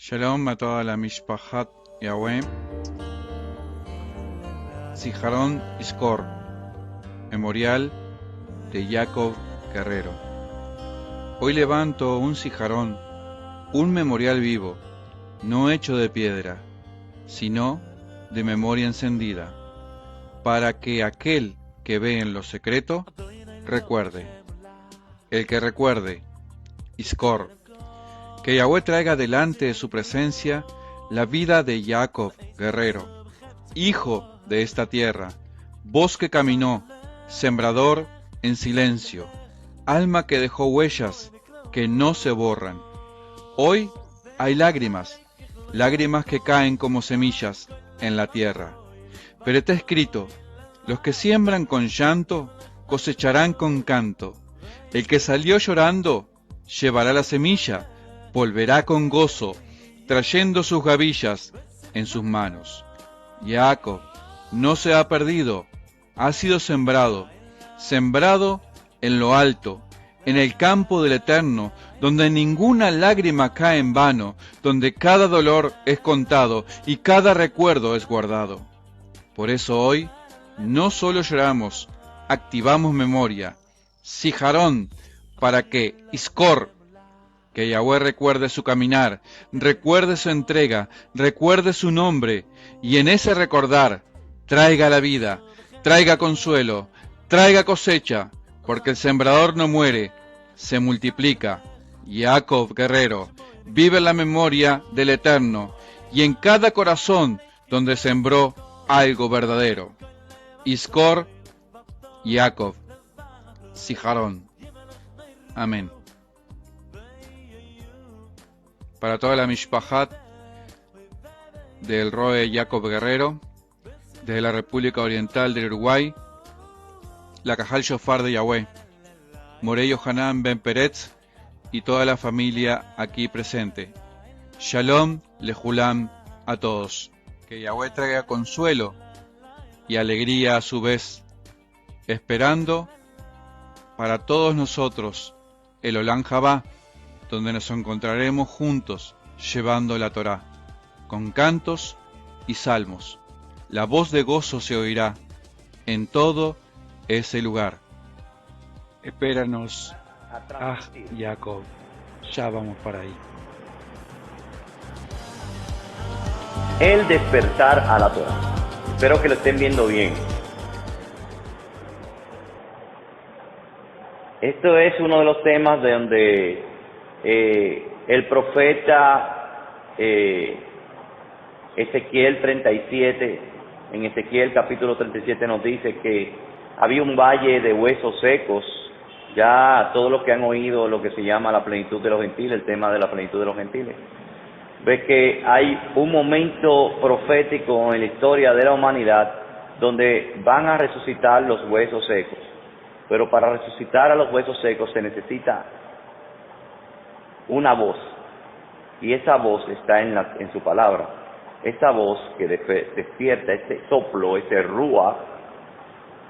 Shalom a toda la Mishpahat Yahweh. Zijarón Iskor, memorial de Jacob Guerrero. Hoy levanto un zijarón, un memorial vivo, no hecho de piedra, sino de memoria encendida, para que aquel que ve en lo secreto recuerde. El que recuerde, Iskor, que Yahweh traiga delante de su presencia la vida de Jacob Guerrero, hijo de esta tierra, voz que caminó, sembrador en silencio, alma que dejó huellas que no se borran. Hoy hay lágrimas, lágrimas que caen como semillas en la tierra. Pero está escrito, los que siembran con llanto, cosecharán con canto. El que salió llorando, llevará la semilla, volverá con gozo, trayendo sus gavillas en sus manos. Jacob no se ha perdido, ha sido sembrado, sembrado en lo alto, en el campo del Eterno, donde ninguna lágrima cae en vano, donde cada dolor es contado y cada recuerdo es guardado. Por eso hoy no solo lloramos, activamos memoria, Zijarón, para que Iskor, que Yahweh recuerde su caminar, recuerde su entrega, recuerde su nombre, y en ese recordar traiga la vida, traiga consuelo, traiga cosecha, porque el sembrador no muere, se multiplica. Jacob Guerrero vive en la memoria del Eterno, y en cada corazón donde sembró algo verdadero. Iskor, Jacob, Zijarón. Amén. Para toda la Mishpahat del Roe Jacob Guerrero, desde la República Oriental del Uruguay, la Cajal Shofar de Yahweh, Morey Yohanan Ben Peretz y toda la familia aquí presente. Shalom Lejulam a todos. Que Yahweh traiga consuelo y alegría a su vez, esperando para todos nosotros el Olam Jabá, donde nos encontraremos juntos llevando la Torá, con cantos y salmos. La voz de gozo se oirá en todo ese lugar. Espéranos, Jacob, ya vamos para ahí. El despertar a la Torá. Espero que lo estén viendo bien. Esto es uno de los temas de donde el profeta Ezequiel 37, en Ezequiel capítulo 37 nos dice que había un valle de huesos secos. Ya todos los que han oído lo que se llama la plenitud de los gentiles, el tema de la plenitud de los gentiles, ve que hay un momento profético en la historia de la humanidad donde van a resucitar los huesos secos. Pero para resucitar a los huesos secos se necesita una voz, y esa voz está en su palabra. Esa voz que despierta, ese soplo, ese rúa,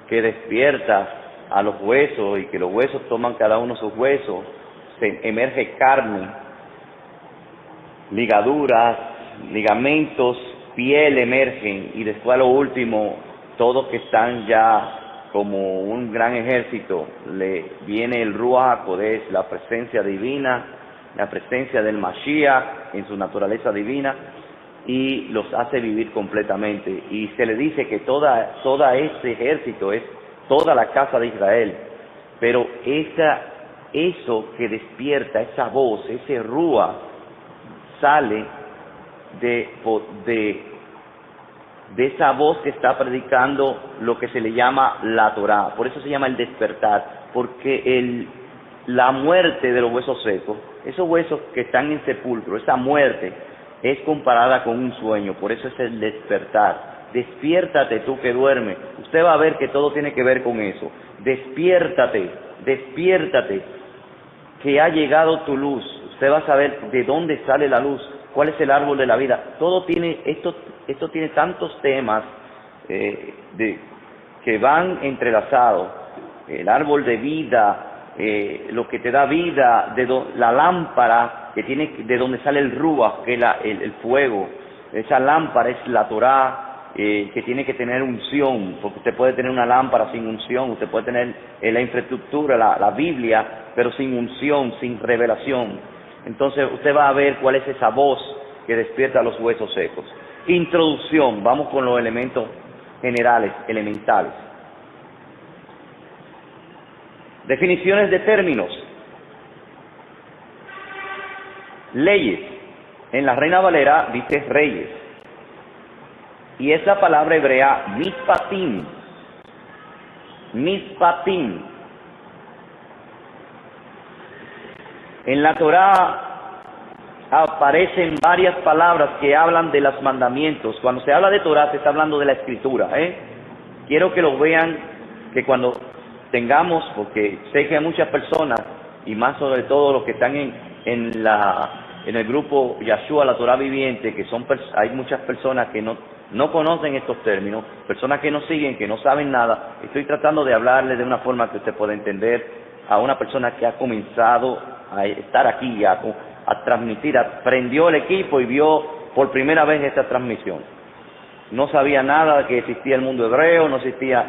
que despierta a los huesos y que los huesos toman cada uno sus huesos, se emerge carne, ligaduras, ligamentos, piel emergen, y después a lo último, todos que están ya como un gran ejército, le viene el Ruach HaKodesh, la presencia divina, la presencia del Mashiach en su naturaleza divina, y los hace vivir completamente. Y se le dice que toda este ejército es toda la casa de Israel, pero eso que despierta, esa voz, ese Ruach, sale de esa voz que está predicando lo que se le llama la Torá. Por eso se llama el despertar, porque la muerte de los huesos secos, esos huesos que están en sepulcro, esa muerte es comparada con un sueño. Por eso es el despertar. Despiértate tú que duermes. Usted va a ver que todo tiene que ver con eso. Despiértate, despiértate, que ha llegado tu luz. Usted va a saber de dónde sale la luz, cuál es el árbol de la vida. Todo tiene esto tiene tantos temas que van entrelazados. El árbol de vida, lo que te da vida, la lámpara que tiene, de donde sale el ruach, que es el fuego. Esa lámpara es la Torá, que tiene que tener unción, porque usted puede tener una lámpara sin unción, usted puede tener la infraestructura, la Biblia, pero sin unción, sin revelación. Entonces usted va a ver cuál es esa voz que despierta los huesos secos. Introducción, vamos con los elementos generales, elementales. Definiciones de términos. Leyes. En la Reina Valera dice reyes. Y esa palabra hebrea, mishpatim. Mishpatim. En la Torá aparecen varias palabras que hablan de los mandamientos. Cuando se habla de Torá, se está hablando de la Escritura. Quiero que lo vean, que cuando tengamos, porque sé que hay muchas personas, y más sobre todo los que están en el grupo Yahshua, la Torá viviente, que hay muchas personas que no conocen estos términos, personas que no siguen, que no saben nada. Estoy tratando de hablarles de una forma que usted pueda entender a una persona que ha comenzado a estar aquí, a transmitir, prendió el equipo y vio por primera vez esta transmisión. No sabía nada de que existía el mundo hebreo, no existía,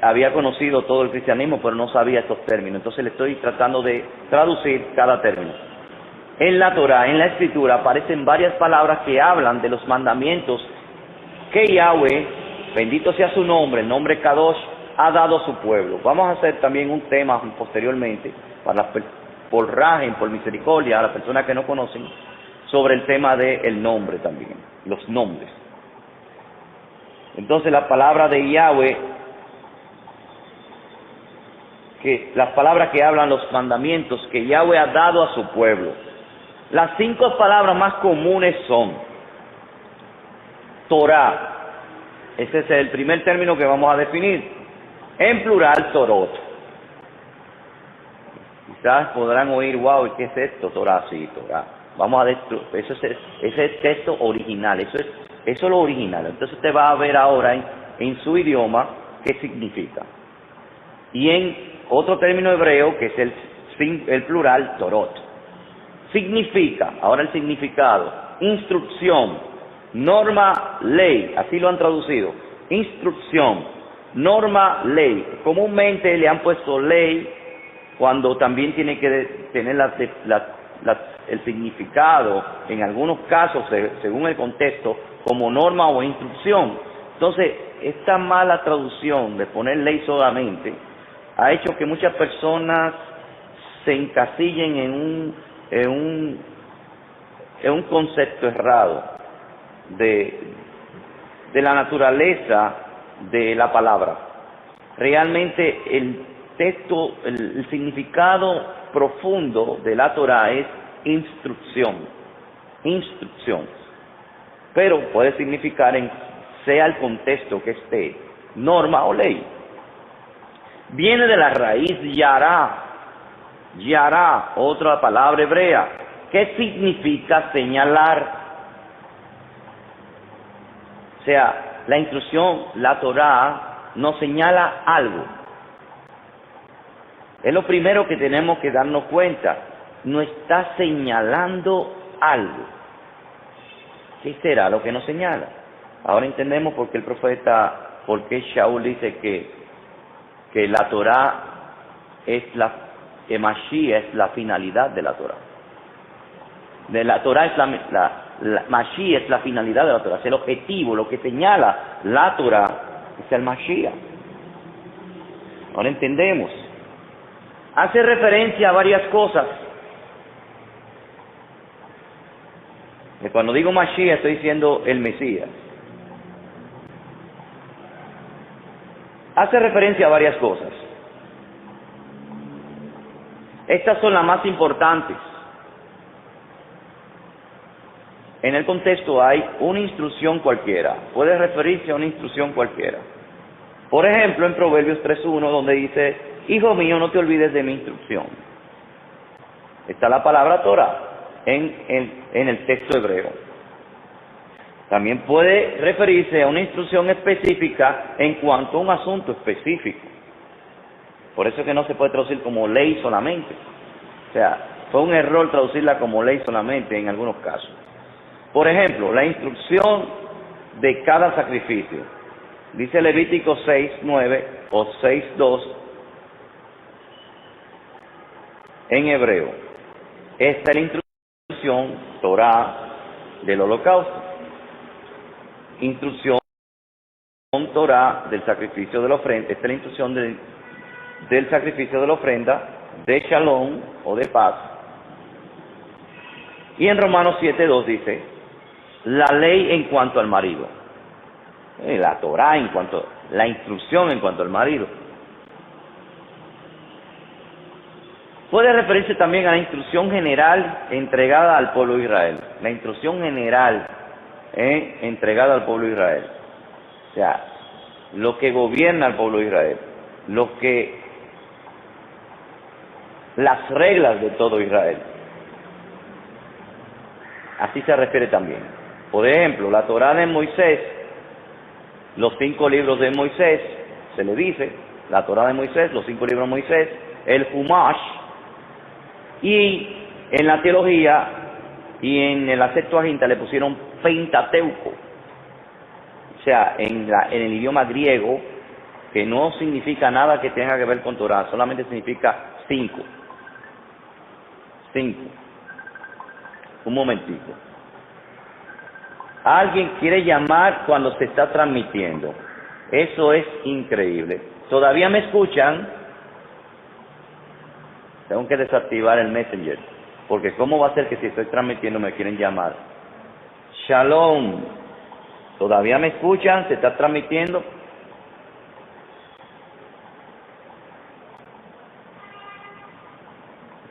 había conocido todo el cristianismo, pero no sabía estos términos. Entonces le estoy tratando de traducir cada término. En la Torá, en la Escritura, aparecen varias palabras que hablan de los mandamientos que Yahweh, bendito sea su nombre, el nombre Kadosh, ha dado a su pueblo. Vamos a hacer también un tema posteriormente, por rajen, por misericordia, a las personas que no conocen, sobre el tema del nombre también, los nombres. Entonces la palabra de Yahweh, las palabras que hablan los mandamientos que Yahweh ha dado a su pueblo. Las 5 palabras más comunes son Torah, ese es el primer término que vamos a definir. En plural, Torot. Quizás podrán oír, wow, ¿qué es esto? Torah, sí, Torah. Vamos a destruir, ese es el texto original, eso es lo original. Entonces usted va a ver ahora en su idioma qué significa. Y en otro término hebreo, que es el plural, Torot. Significa, ahora el significado, instrucción, norma, ley, así lo han traducido, instrucción, norma, ley. Comúnmente le han puesto ley cuando también tiene que tener el significado, en algunos casos, según el contexto, como norma o instrucción. Entonces, esta mala traducción de poner ley solamente ha hecho que muchas personas se encasillen en un concepto errado de la naturaleza de la palabra. Realmente el texto, el significado profundo de la Torá es instrucción, pero puede significar sea el contexto que esté, norma o ley. Viene de la raíz yará, otra palabra hebrea, que significa señalar. O sea, la instrucción, la Torá, nos señala algo. Es lo primero que tenemos que darnos cuenta. Nos está señalando algo. ¿Qué será lo que nos señala? Ahora entendemos por qué el profeta, por qué Shaul dice que la Torá que Mashiach es la finalidad de la Torá. De la Torá es Mashiach es la finalidad de la Torá, es el objetivo, lo que señala la Torá es el Mashiach. Ahora entendemos. Hace referencia a varias cosas. Cuando digo Mashiach estoy diciendo el Mesías. Hace referencia a varias cosas. Estas son las más importantes. En el contexto hay una instrucción cualquiera. Puede referirse a una instrucción cualquiera. Por ejemplo, en Proverbios 3.1, donde dice, hijo mío, no te olvides de mi instrucción. Está la palabra Torah en el texto hebreo. También puede referirse a una instrucción específica en cuanto a un asunto específico. Por eso es que no se puede traducir como ley solamente. O sea, fue un error traducirla como ley solamente en algunos casos. Por ejemplo, la instrucción de cada sacrificio. Dice Levítico 6:9 o 6:2 en hebreo. Esta es la instrucción, Torah, del holocausto. Instrucción, Torah, del sacrificio de la ofrenda. Esta es la instrucción del sacrificio de la ofrenda, de Shalom o de paz. Y en Romanos 7:2 dice, la ley en cuanto al marido. La Torah en cuanto, la instrucción en cuanto al marido. Puede referirse también a la instrucción general entregada al pueblo de Israel. La instrucción general entregada al pueblo de Israel. O sea, lo que gobierna al pueblo de Israel. Las reglas de todo Israel. Así se refiere también. Por ejemplo, la Torá de Moisés, los 5 libros de Moisés, se le dice, la Torá de Moisés, los 5 libros de Moisés, el Humash, y en la teología y en la Septuaginta le pusieron Pentateuco, o sea, en el idioma griego, que no significa nada que tenga que ver con Torá, solamente significa 5. Un momentito. Alguien quiere llamar cuando se está transmitiendo. Eso es increíble. ¿Todavía me escuchan? Tengo que desactivar el Messenger, porque ¿cómo va a ser que si estoy transmitiendo me quieren llamar? Shalom. ¿Todavía me escuchan? ¿Se está transmitiendo?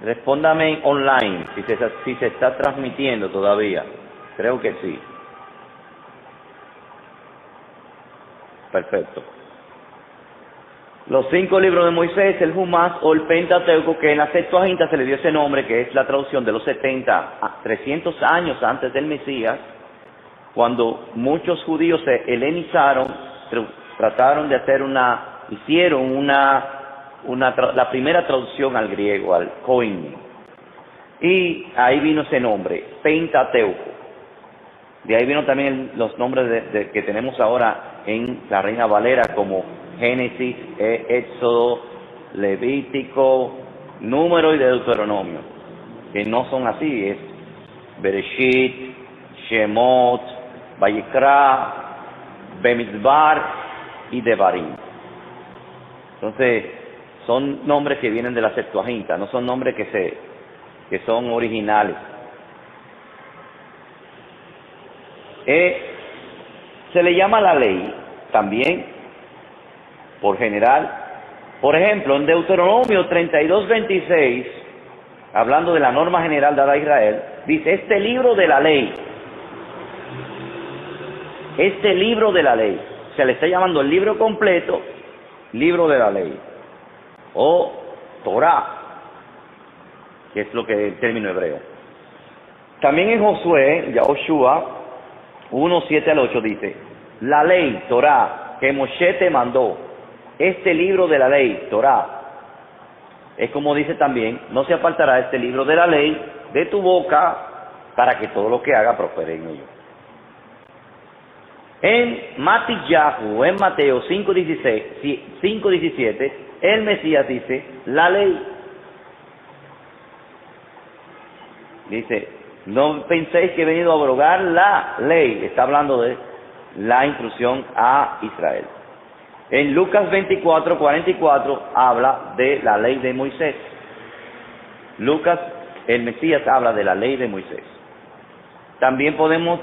Respóndame online si se está transmitiendo todavía. Creo que sí. Perfecto. Los 5 libros de Moisés, el Humás o el Pentateuco, que en la Septuaginta se le dio ese nombre, que es la traducción de los 300 años antes del Mesías, cuando muchos judíos se helenizaron, trataron de hacer hicieron la primera traducción al griego, al Koine. Y ahí vino ese nombre, Pentateuco. De ahí vino también los nombres que tenemos ahora en la Reina Valera, como Génesis, Éxodo, Levítico, Número y Deuteronomio, que no son así, es Bereshit, Shemot, Vayikra, Bemidbar y Devarim. Entonces, son nombres que vienen de la Septuaginta, no son nombres que son originales. Se le llama la ley también, por general. Por ejemplo, en Deuteronomio 32:26, hablando de la norma general dada a Israel, dice, este libro de la ley, se le está llamando el libro completo, libro de la ley, o Torah, que es lo que es el término hebreo. También en Josué, Yahoshua 1:7-8 dice, la ley, Torah, que Moshe te mandó, este libro de la ley, Torah, es como dice también, no se apartará este libro de la ley de tu boca, para que todo lo que haga prospere en ello. En Matillahu, en Mateo 5:17, el Mesías dice, la ley. Dice, no penséis que he venido a abrogar la ley. Está hablando de la instrucción a Israel. En Lucas 24:44 habla de la ley de Moisés. Lucas, el Mesías, habla de la ley de Moisés. También podemos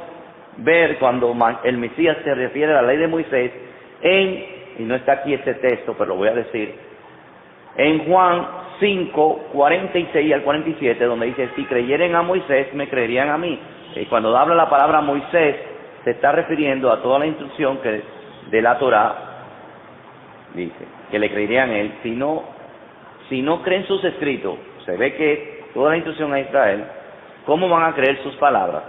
ver cuando el Mesías se refiere a la ley de Moisés y no está aquí ese texto, pero lo voy a decir, en Juan 5:46-47, donde dice, si creyeren a Moisés, me creerían a mí. Cuando habla la palabra Moisés, se está refiriendo a toda la instrucción de la Torá, dice, que le creerían a él. Si no creen sus escritos, se ve que toda la instrucción a Israel, ¿cómo van a creer sus palabras?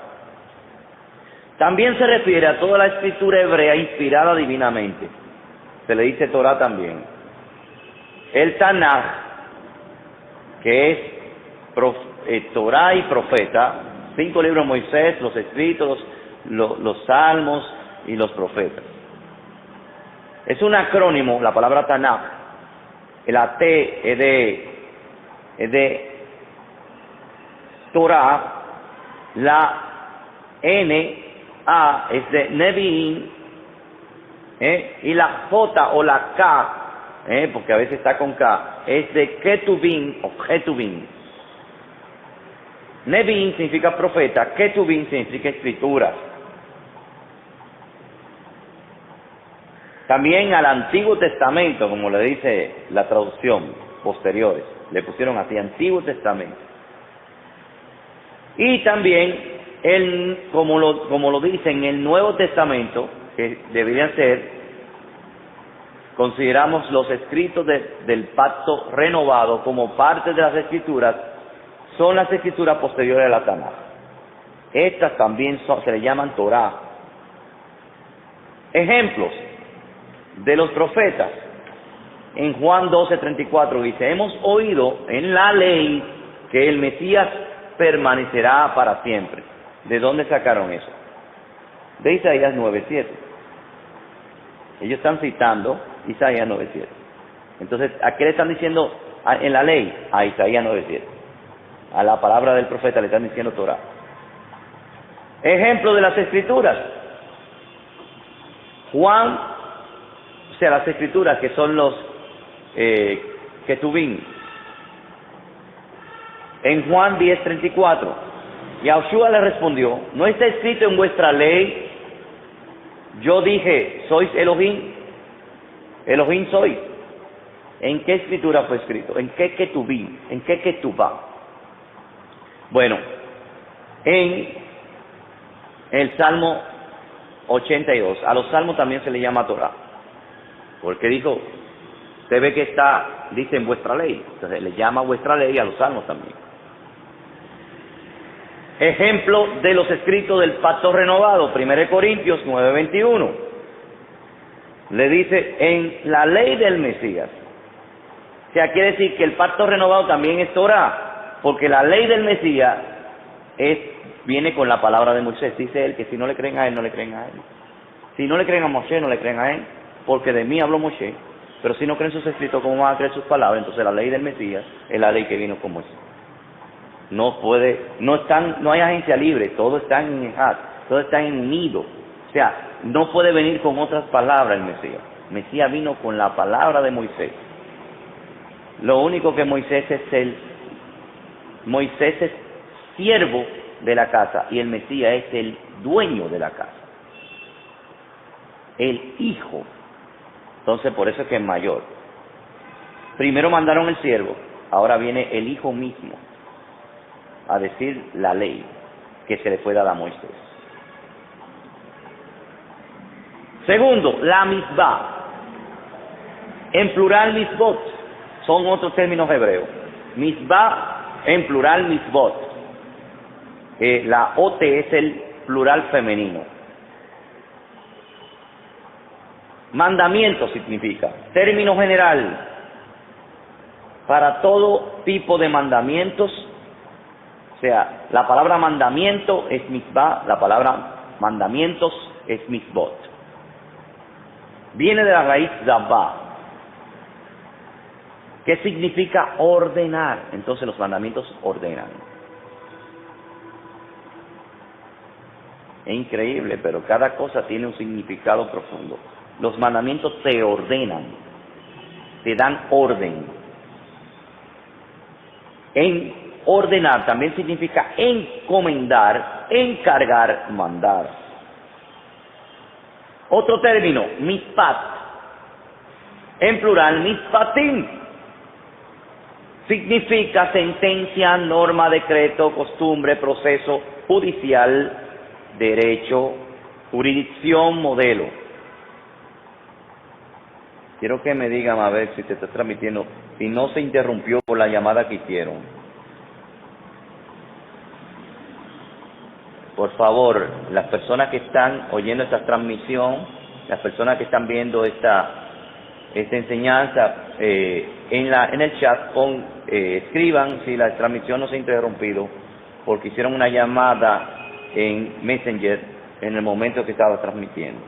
También se refiere a toda la escritura hebrea inspirada divinamente. Se le dice Torá también. el Tanaj, que es Torah y Profeta, 5 libros de Moisés, los escritos, los salmos y los profetas. Es un acrónimo, la palabra Tanaj. La T es de Torah, la N-A es de Nevi'im, y la J o la K, porque a veces está con K, es de Ketuvim o Ketuvim. Nevi'im significa profeta, Ketuvim significa escrituras. También al Antiguo Testamento, como le dice la traducción posteriores, le pusieron así, Antiguo Testamento. Y también, como lo dice en el Nuevo Testamento, que deberían ser, consideramos los escritos del pacto renovado como parte de las escrituras, son las escrituras posteriores a la Tanaj. Estas también se le llaman Torah. Ejemplos de los profetas. En Juan 12:34 dice, hemos oído en la ley que el Mesías permanecerá para siempre. ¿De dónde sacaron eso? De Isaías 9:7. Ellos están citando Isaías 9:7. Entonces, ¿a qué le están diciendo en la ley? A Isaías 9:7. A la palabra del profeta le están diciendo Torah. Ejemplo de las escrituras. Juan, o sea, las escrituras que son los Ketuvim. En Juan 10:34, Yahushua le respondió, ¿no está escrito en vuestra ley? Yo dije, ¿sois Elohim? Elohim sois. ¿En qué escritura fue escrito? ¿En qué Ketuvim? ¿En qué Ketubá? Bueno, en el Salmo 82, a los salmos también se le llama Torah, porque dijo, usted ve que dice en vuestra ley, entonces le llama vuestra ley a los salmos también. Ejemplo de los escritos del pacto renovado, 1 Corintios 9:21, le dice, en la ley del Mesías, o sea, quiere decir que el pacto renovado también es Torah, porque la ley del Mesías viene con la palabra de Moisés. Dice él que si no le creen a él, no le creen a él. Si no le creen a Moshe, no le creen a él, porque de mí habló Moshe. Pero si no creen sus escritos, ¿cómo van a creer sus palabras? Entonces la ley del Mesías es la ley que vino con Moisés. No hay agencia libre, todo está en Ejad, todo está en unido. O sea, no puede venir con otras palabras el Mesías. El Mesías vino con la palabra de Moisés. Lo único que Moisés es siervo de la casa y el Mesías es el dueño de la casa, el hijo. Entonces por eso es que es mayor. Primero mandaron el siervo, ahora viene el hijo mismo a decir la ley que se le fue dada a Moisés. Segundo, la misbah, en plural misbot, son otros términos hebreos. Misbah en plural misbot. La OT es el plural femenino. Mandamiento significa, término general, para todo tipo de mandamientos. O sea, la palabra mandamiento es misbah, la palabra mandamientos es misbot. Viene de la raíz zabah, que significa ordenar. Entonces los mandamientos ordenan. Es increíble, pero cada cosa tiene un significado profundo. Los mandamientos te ordenan, te dan orden. En ordenar también significa encomendar, encargar, mandar. Otro término, mispat, en plural mispatim, significa sentencia, norma, decreto, costumbre, proceso judicial, derecho, jurisdicción, modelo. Quiero que me digan a ver si te está transmitiendo, si no se interrumpió por la llamada que hicieron. Por favor, las personas que están oyendo esta transmisión, las personas que están viendo esta enseñanza, en el chat, escriban si la transmisión no se ha interrumpido, porque hicieron una llamada en Messenger en el momento que estaba transmitiendo.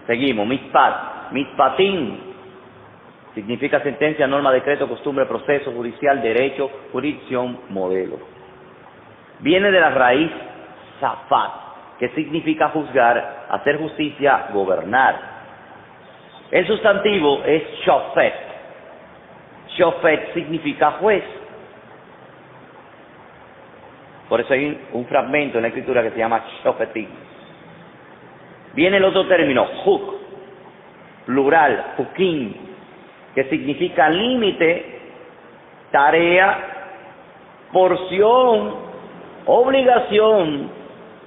Seguimos, Mishpat. Mishpatim significa sentencia, norma, decreto, costumbre, proceso judicial, derecho, jurisdicción, modelo. Viene de la raíz Safat, que significa juzgar, hacer justicia, gobernar. El sustantivo es Shofet. Shofet significa juez. Por eso hay un fragmento en la escritura que se llama Shofetim. Viene el otro término, Huk, plural, Hukim, que significa límite, tarea, porción, obligación,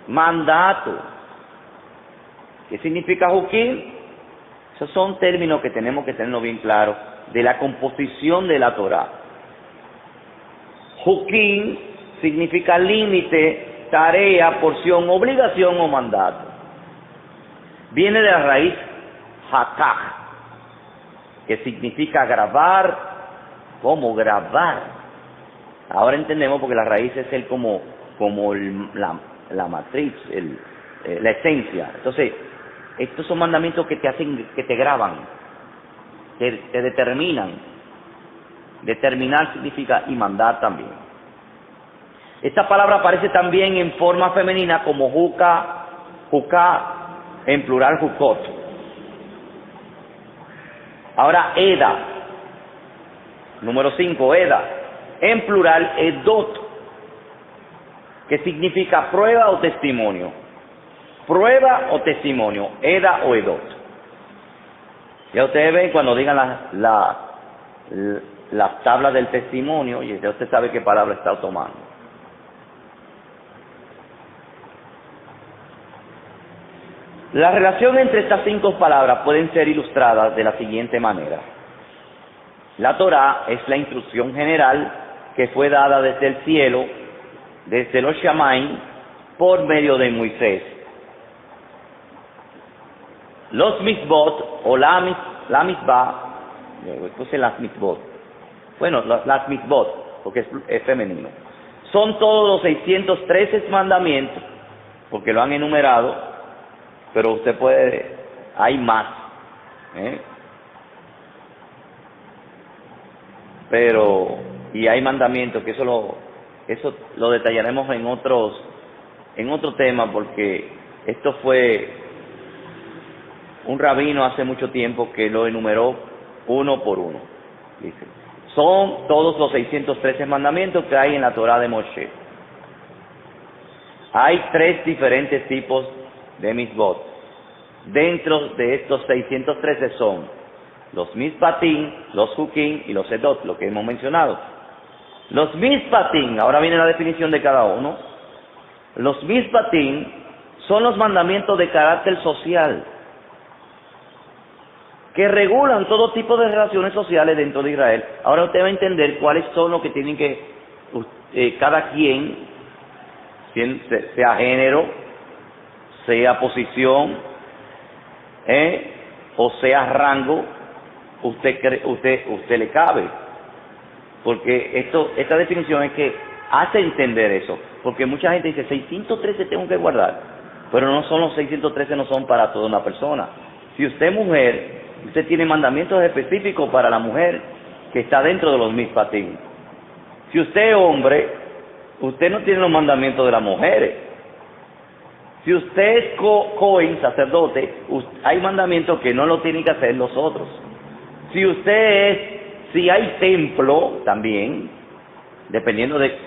mandato. ¿Qué significa Hukim? Esos son términos que tenemos que tenerlo bien claro de la composición de la Torá. Hukim significa límite, tarea, porción, obligación o mandato. Viene de la raíz Hakaj, que significa grabar, como grabar. Ahora entendemos porque la raíz es la matriz, la esencia. Entonces, estos son mandamientos que te hacen, que te graban, te determinan. Determinar significa y mandar también. Esta palabra aparece también en forma femenina como juká, en plural jukot. Ahora, Eda, número 5, Eda, en plural Edot, que significa prueba o testimonio. Prueba o testimonio, Eda o Edot. Ya ustedes ven cuando digan las tablas del testimonio, y ya usted sabe qué palabra está tomando. La relación entre estas 5 palabras pueden ser ilustradas de la siguiente manera. La Torá es la instrucción general que fue dada desde el cielo, desde los Shamaim, por medio de Moisés. Los mitzvot, o la mitzvah, puse las mitzvot, bueno, las mitzvot, porque es femenino, son todos los 613 mandamientos, porque lo han enumerado, pero usted puede, hay más, pero, y hay mandamientos, que eso lo detallaremos en otro tema, porque esto fue un rabino hace mucho tiempo que lo enumeró uno por uno. Dice, son todos los 613 mandamientos que hay en la Torá de Moshe. Hay 3 diferentes tipos de mitzvot. Dentro de estos 613 son los mishpatim, los hukim y los edot, lo que hemos mencionado. Los mishpatim, ahora viene la definición de cada uno. Los mishpatim son los mandamientos de carácter social que regulan todo tipo de relaciones sociales dentro de Israel. Ahora usted va a entender cuáles son los que tienen que cada quien, sea género, sea posición, o sea rango, usted le cabe. Porque esta definición es que hace entender eso. Porque mucha gente dice, 613 tengo que guardar. Pero no son los 613, no son para toda una persona. Si usted es mujer, usted tiene mandamientos específicos para la mujer que está dentro de los mishpatim. Si usted es hombre, usted no tiene los mandamientos de las mujeres. Si usted es Cohen, sacerdote, hay mandamientos que no lo tienen que hacer los otros. Si hay templo también, dependiendo de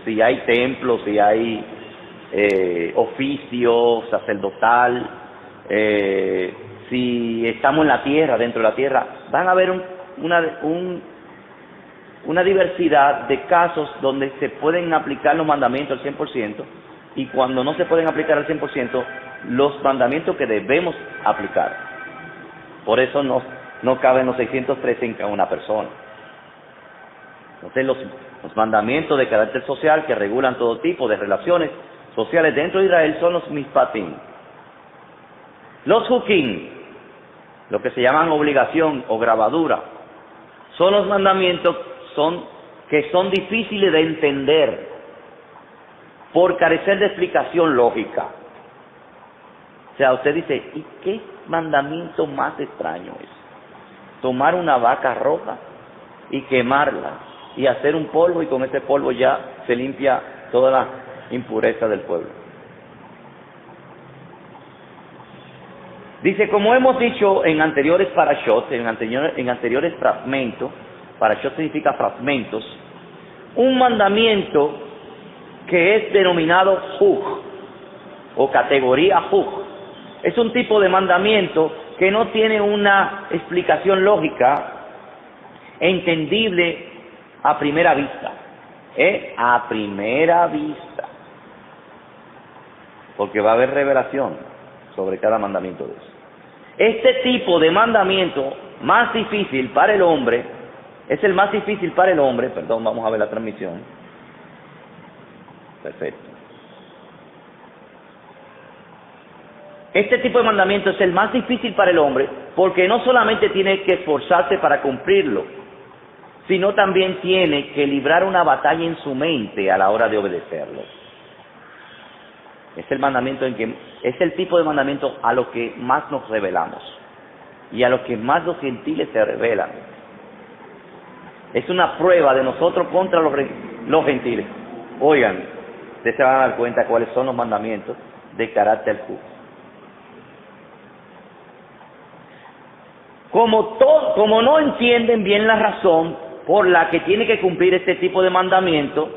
si hay templo, si hay oficio sacerdotal, si estamos en la tierra, dentro de la tierra, van a haber una diversidad de casos donde se pueden aplicar los mandamientos al 100%, y cuando no se pueden aplicar al 100%, los mandamientos que debemos aplicar. Por eso no caben los 613 en cada una persona. Entonces los mandamientos de carácter social que regulan todo tipo de relaciones sociales dentro de Israel son los mishpatim. Los hukim lo que se llaman obligación o grabadura, son los mandamientos que son difíciles de entender por carecer de explicación lógica. O sea, usted dice, ¿y qué mandamiento más extraño es? Tomar una vaca roja y quemarla y hacer un polvo, y con ese polvo ya se limpia toda la impureza del pueblo. Dice, como hemos dicho en anteriores parashot, en anteriores fragmentos, parashot significa fragmentos, un mandamiento que es denominado huk, o categoría huk, es un tipo de mandamiento que no tiene una explicación lógica entendible a primera vista. A primera vista. Porque va a haber revelación sobre cada mandamiento de eso. Este tipo de mandamiento más difícil para el hombre, es el más difícil para el hombre, perdón, vamos a ver la transmisión. Perfecto. Este tipo de mandamiento es el más difícil para el hombre porque no solamente tiene que esforzarse para cumplirlo, sino también tiene que librar una batalla en su mente a la hora de obedecerlo. Es el tipo de mandamiento a lo que más nos rebelamos y a lo que más los gentiles se rebelan. Es una prueba de nosotros contra los gentiles. Oigan, ustedes se van a dar cuenta cuáles son los mandamientos de carácter justo. Como no entienden bien la razón por la que tiene que cumplir este tipo de mandamiento,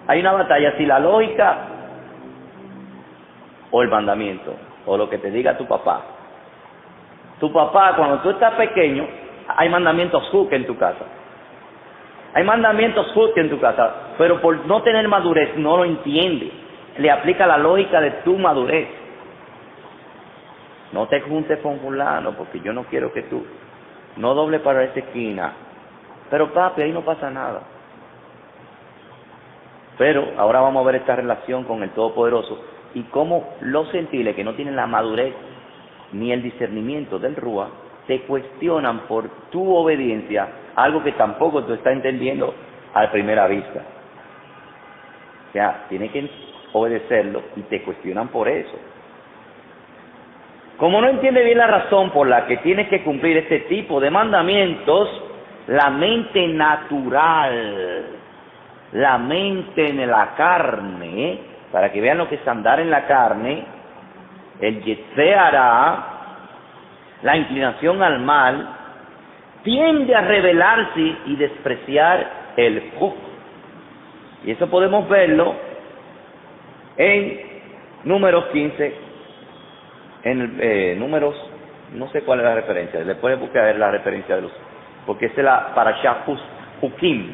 hay una batalla si la lógica o el mandamiento, o lo que te diga tu papá. Tu papá, cuando tú estás pequeño, hay mandamientos huk en tu casa. Hay mandamientos huk en tu casa, pero por no tener madurez no lo entiende. Le aplica la lógica de tu madurez. No te juntes con fulano porque yo no quiero que tú no doble para esa esquina. Pero papi, ahí no pasa nada. Pero ahora vamos a ver esta relación con el Todopoderoso y cómo los gentiles que no tienen la madurez ni el discernimiento del Rúa te cuestionan por tu obediencia algo que tampoco tú estás entendiendo a primera vista. O sea, tienes que obedecerlo y te cuestionan por eso. Como no entiende bien la razón por la que tienes que cumplir este tipo de mandamientos, la mente natural, la mente en la carne, para que vean lo que es andar en la carne, el Yetzer-Hara, la inclinación al mal, tiende a rebelarse y despreciar el huk. Y eso podemos verlo en Números 15, en Números, no sé cuál es la referencia, después buscar la referencia de los, porque es la Parashá Hukim.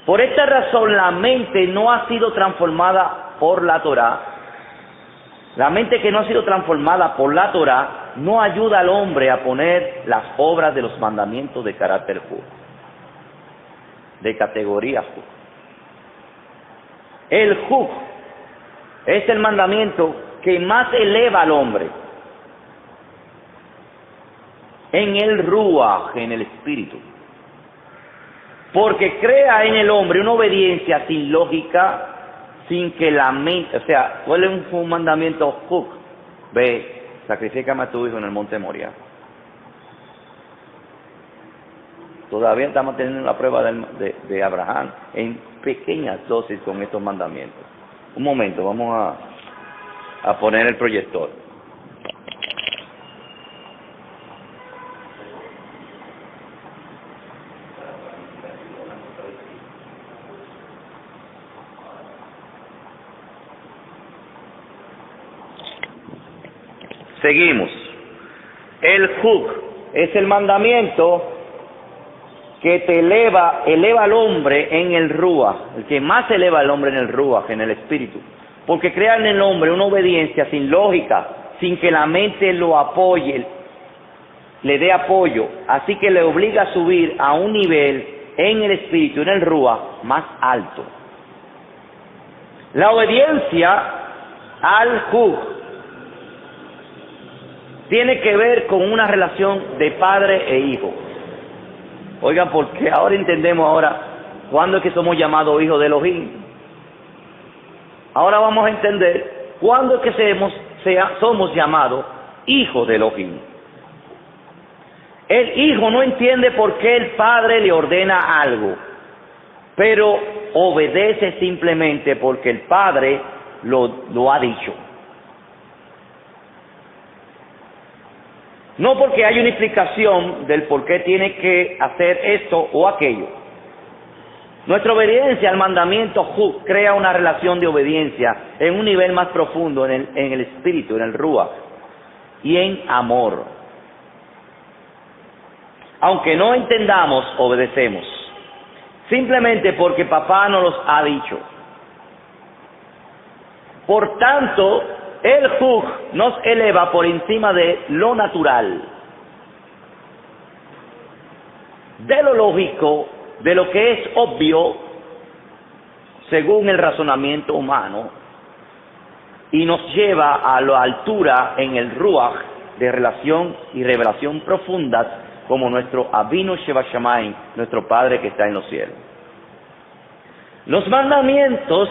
Por esta razón la mente no ha sido transformada por la Torá. La mente que no ha sido transformada por la Torá no ayuda al hombre a poner las obras de los mandamientos de carácter huk, de categoría huk. El huk es el mandamiento que más eleva al hombre en el ruach, en el espíritu, porque crea en el hombre una obediencia sin lógica, sin que la mente, o sea, ¿cuál es un mandamiento huk? Ve, sacrifícame a tu hijo en el monte Moria. Todavía estamos teniendo la prueba de Abraham en pequeñas dosis con estos mandamientos. Un momento, vamos a poner el proyector. Seguimos. El huk es el mandamiento que te eleva al hombre en el ruach, el que más eleva al hombre en el ruach, en el espíritu, porque crea en el hombre una obediencia sin lógica, sin que la mente lo apoye, le dé apoyo, así que le obliga a subir a un nivel en el espíritu, en el ruach, más alto. La obediencia al huk tiene que ver con una relación de padre e hijo. Oigan, porque ahora entendemos cuándo es que somos llamados hijos de Elohim. Ahora vamos a entender cuándo es que somos llamados hijos de Elohim. El hijo no entiende por qué el padre le ordena algo, pero obedece simplemente porque el padre lo ha dicho. No porque hay una explicación del por qué tiene que hacer esto o aquello. Nuestra obediencia al mandamiento Juk crea una relación de obediencia en un nivel más profundo en el espíritu, en el Ruach y en amor. Aunque no entendamos, obedecemos. Simplemente porque papá nos los ha dicho. Por tanto, el Juk nos eleva por encima de lo natural, de lo lógico, de lo que es obvio, según el razonamiento humano, y nos lleva a la altura en el Ruach de relación y revelación profundas, como nuestro Avinu Sheva Shamayim, nuestro Padre que está en los cielos. Los mandamientos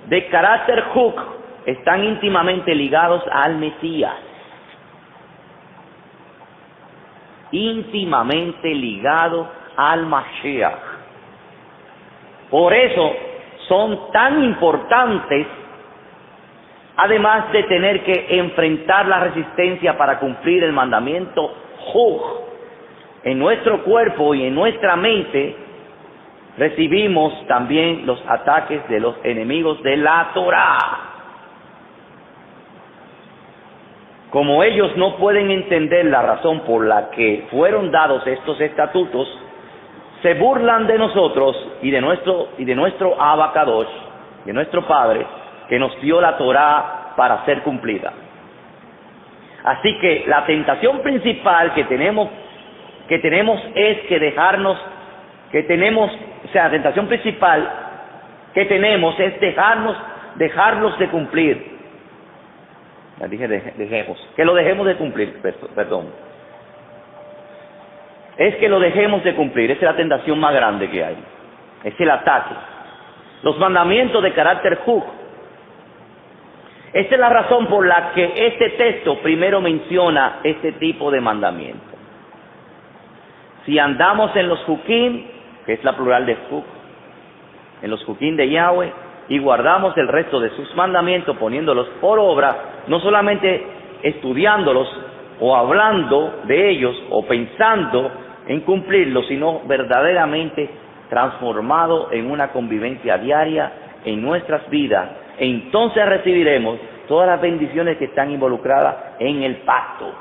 de carácter Juk están íntimamente ligados al Mesías. Íntimamente ligados al Mashiach. Por eso son tan importantes, además de tener que enfrentar la resistencia para cumplir el mandamiento Juk. En nuestro cuerpo y en nuestra mente recibimos también los ataques de los enemigos de la Torá. Como ellos no pueden entender la razón por la que fueron dados estos estatutos, se burlan de nosotros y de nuestro Abacadosh, de nuestro Padre, que nos dio la Torá para ser cumplida. Así que la tentación principal que tenemos es la tentación principal que tenemos es dejarlos de cumplir. Ya dije que lo dejemos de cumplir, perdón. Es que lo dejemos de cumplir, esa es la tentación más grande que hay. Es el ataque. Los mandamientos de carácter Juk. Esta es la razón por la que este texto primero menciona este tipo de mandamientos. Si andamos en los Jukim, que es la plural de Juk, en los Jukim de Yahweh, y guardamos el resto de sus mandamientos poniéndolos por obra, no solamente estudiándolos o hablando de ellos o pensando en cumplirlos, sino verdaderamente transformado en una convivencia diaria en nuestras vidas, entonces recibiremos todas las bendiciones que están involucradas en el pacto.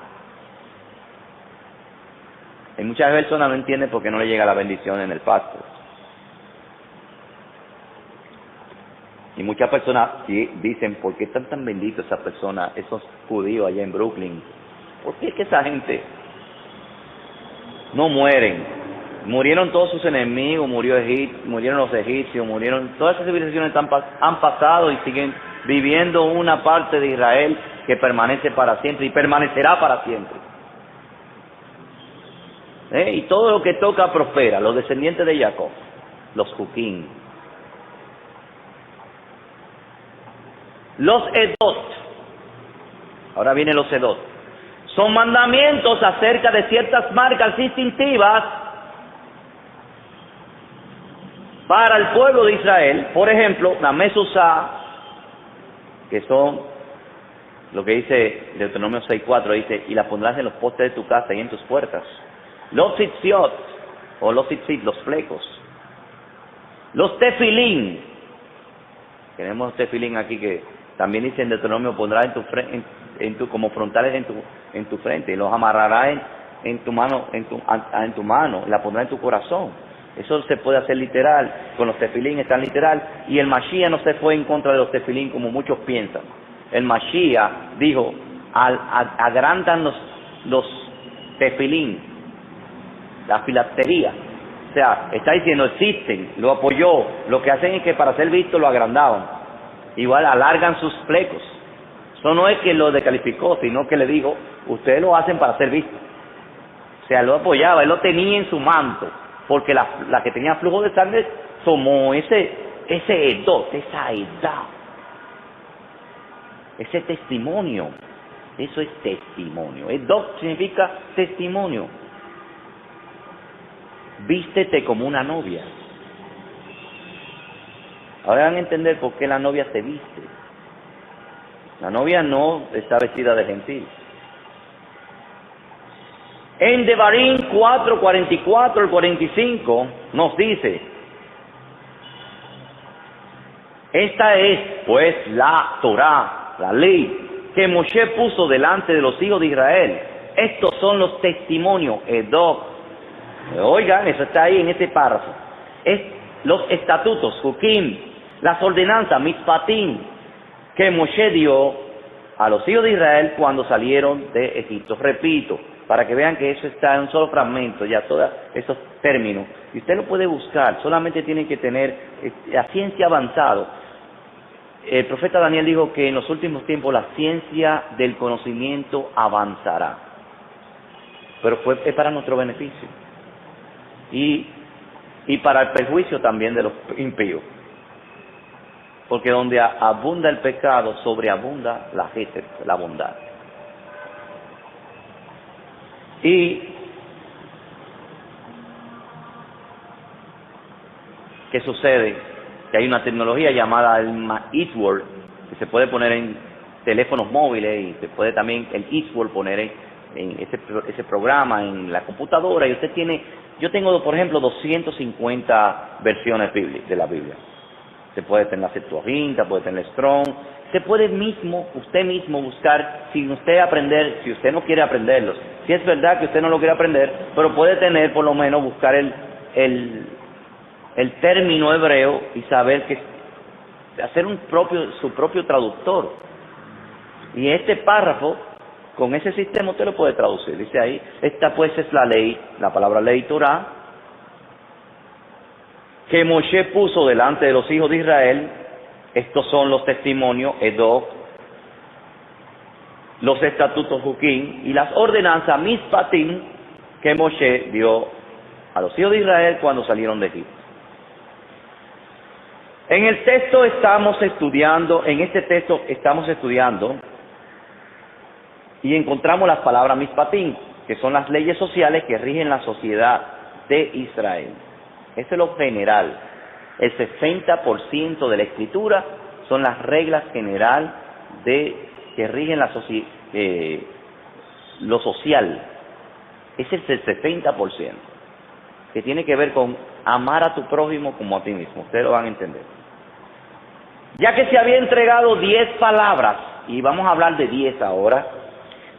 Y muchas personas no entienden por qué no le llega la bendición en el pacto. Y muchas personas sí dicen, ¿por qué están tan benditos esas personas, esos judíos allá en Brooklyn? ¿Por qué es que esa gente no mueren? Murieron todos sus enemigos, murieron los egipcios, todas esas civilizaciones han pasado y siguen viviendo una parte de Israel que permanece para siempre y permanecerá para siempre. Y todo lo que toca prospera, los descendientes de Jacob, los Jukim. Los Edot, ahora vienen los Edot, son mandamientos acerca de ciertas marcas distintivas para el pueblo de Israel. Por ejemplo, la Mezuzá, que son lo que dice Deuteronomio 6:4, dice, y la pondrás en los postes de tu casa y en tus puertas. Los tzitziot, o los tzitzit, los flecos. Los tefilín, tenemos tefilín aquí que también dice en Deuteronomio, pondrás como frontales en tu frente, y los amarrarás en tu mano, la pondrás en tu corazón. Eso se puede hacer literal, con los tefilín están literal, y el Mashiach no se fue en contra de los tefilín como muchos piensan. El Mashiach dijo, agrandan los tefilín, la filastería. O sea, está diciendo, existen, lo apoyó, lo que hacen es que para ser visto lo agrandaban. Igual alargan sus flecos, Eso no es que lo descalificó, sino que le dijo, ustedes lo hacen para ser vistos. O sea, lo apoyaba, él lo tenía en su manto, porque la que tenía flujo de sangre tomó ese edot, esa edad, ese testimonio. Eso es testimonio. Edot significa testimonio. Vístete como una novia. Ahora van a entender por qué la novia se viste. La novia no está vestida de gentil. En Devarim 4, 44 al 45 nos dice: esta es pues la Torá, la ley, que Moshe puso delante de los hijos de Israel. Estos son los testimonios, Edot. Oigan, eso está ahí en este párrafo. Los estatutos, Hukim, las ordenanzas, Mitzpatim, que Moshe dio a los hijos de Israel cuando salieron de Egipto. Repito, para que vean que eso está en un solo fragmento, ya todos esos términos. Y usted lo puede buscar, solamente tiene que tener la ciencia avanzada. El profeta Daniel dijo que en los últimos tiempos la ciencia del conocimiento avanzará. Pero es para nuestro beneficio. Y para el perjuicio también de los impíos. Porque donde abunda el pecado, sobreabunda la bondad. Y ¿qué sucede? Que hay una tecnología llamada el eSword, que se puede poner en teléfonos móviles, y se puede también el eSword poner en ese programa en la computadora, y usted tiene, yo tengo por ejemplo 250 versiones de la Biblia. Se puede tener la Septuaginta, puede tener Strong, se puede usted mismo buscar, sin usted aprender, si usted no quiere aprenderlos. Si es verdad que usted no lo quiere aprender, pero puede tener por lo menos buscar el término hebreo y saber que hacer su propio traductor. Y este párrafo, con ese sistema usted lo puede traducir. Dice ahí, esta pues es la ley, la palabra ley Torah, que Moshe puso delante de los hijos de Israel. Estos son los testimonios, Edot, los estatutos Hukim y las ordenanzas Mitzpatim que Moshe dio a los hijos de Israel cuando salieron de Egipto. En este texto estamos estudiando y encontramos las palabras Mitzpatim, que son las leyes sociales que rigen la sociedad de Israel. Eso es lo general. El 60% de la escritura son las reglas general que rigen lo social. Ese es el 60%, que tiene que ver con amar a tu prójimo como a ti mismo. Ustedes lo van a entender. Ya que se había entregado 10 palabras, y vamos a hablar de 10 ahora,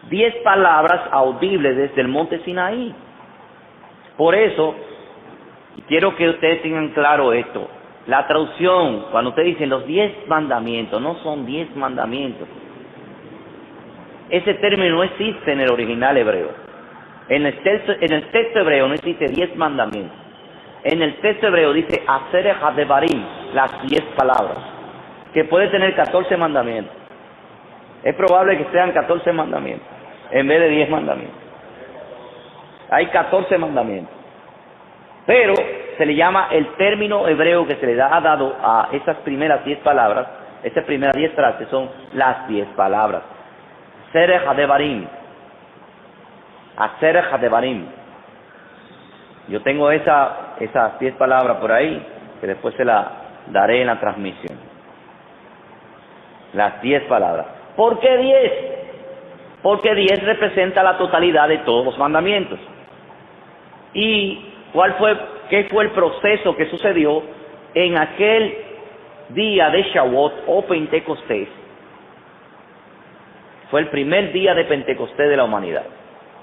10 palabras audibles desde el monte Sinaí. Por eso, quiero que ustedes tengan claro esto. La traducción, cuando ustedes dicen los 10 mandamientos, no son 10 mandamientos. Ese término no existe en el original hebreo. En el texto hebreo no existe 10 mandamientos. En el texto hebreo dice Aseret HaDevarim, las 10 palabras, que puede tener 14 mandamientos. Es probable que sean 14 mandamientos, en vez de 10 mandamientos. Hay 14 mandamientos. Pero se le llama el término hebreo que se le ha dado a esas primeras 10 palabras, esas primeras 10 frases son las 10 palabras. Aseret HaDevarim. Aseret HaDevarim. Yo tengo esas 10 palabras por ahí, que después se las daré en la transmisión. Las 10 palabras. ¿Por qué 10? Porque 10 representa la totalidad de todos los mandamientos. ¿Y qué fue el proceso que sucedió en aquel día de Shavuot o Pentecostés? Fue el primer día de Pentecostés de la humanidad,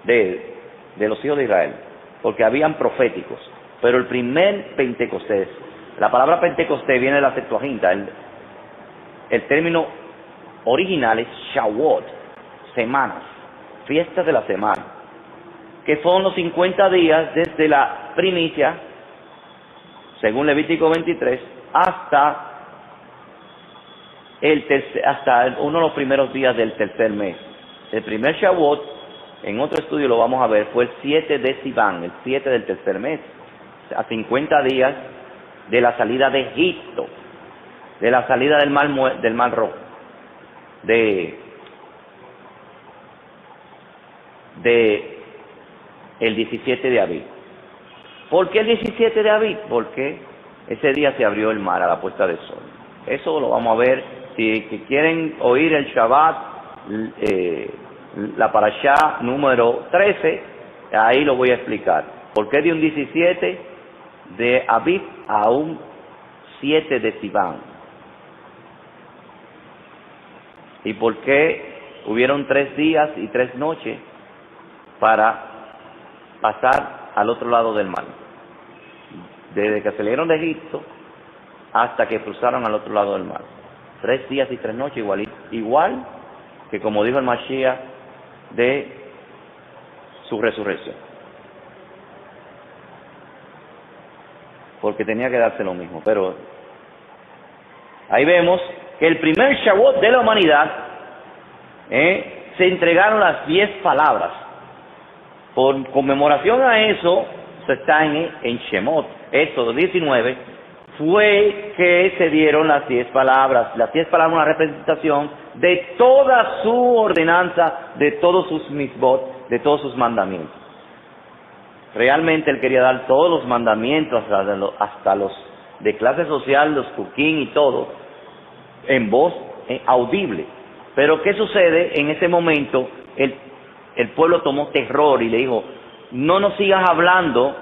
de los hijos de Israel, porque habían proféticos, pero el primer Pentecostés, la palabra Pentecostés viene de la Septuaginta, el término original es Shavuot, semanas, fiestas de la semana, que son los 50 días desde la primicia, según Levítico 23, hasta hasta uno de los primeros días del tercer mes. El primer Shavuot, en otro estudio lo vamos a ver, fue el 7 de Sivan, el 7 del tercer mes, a 50 días de la salida de Egipto, de la salida del Mar Rojo, de el 17 de abril. ¿Por qué el 17 de abril? Porque ese día se abrió el mar a la puesta del sol. Eso lo vamos a ver. Si quieren oír el Shabbat, la parashá número 13, ahí lo voy a explicar. ¿Por qué de un 17 de Aviv a un 7 de Sivan? ¿Y por qué hubieron 3 días y 3 noches para pasar al otro lado del mar? Desde que salieron de Egipto hasta que cruzaron al otro lado del mar. 3 días y 3 noches, igual que como dijo el Mashiach de su resurrección. Porque tenía que darse lo mismo. Pero ahí vemos que el primer Shavuot de la humanidad se entregaron las 10 palabras. Por conmemoración a eso, se está en Shemot, Éxodo 19, fue que se dieron las 10 palabras. Las 10 palabras, una representación de toda su ordenanza, de todos sus mitzvot, de todos sus mandamientos. Realmente él quería dar todos los mandamientos, hasta los de clase social, los Kukim y todo, en voz audible. Pero ¿qué sucede? En ese momento el pueblo tomó terror y le dijo: no nos sigas hablando,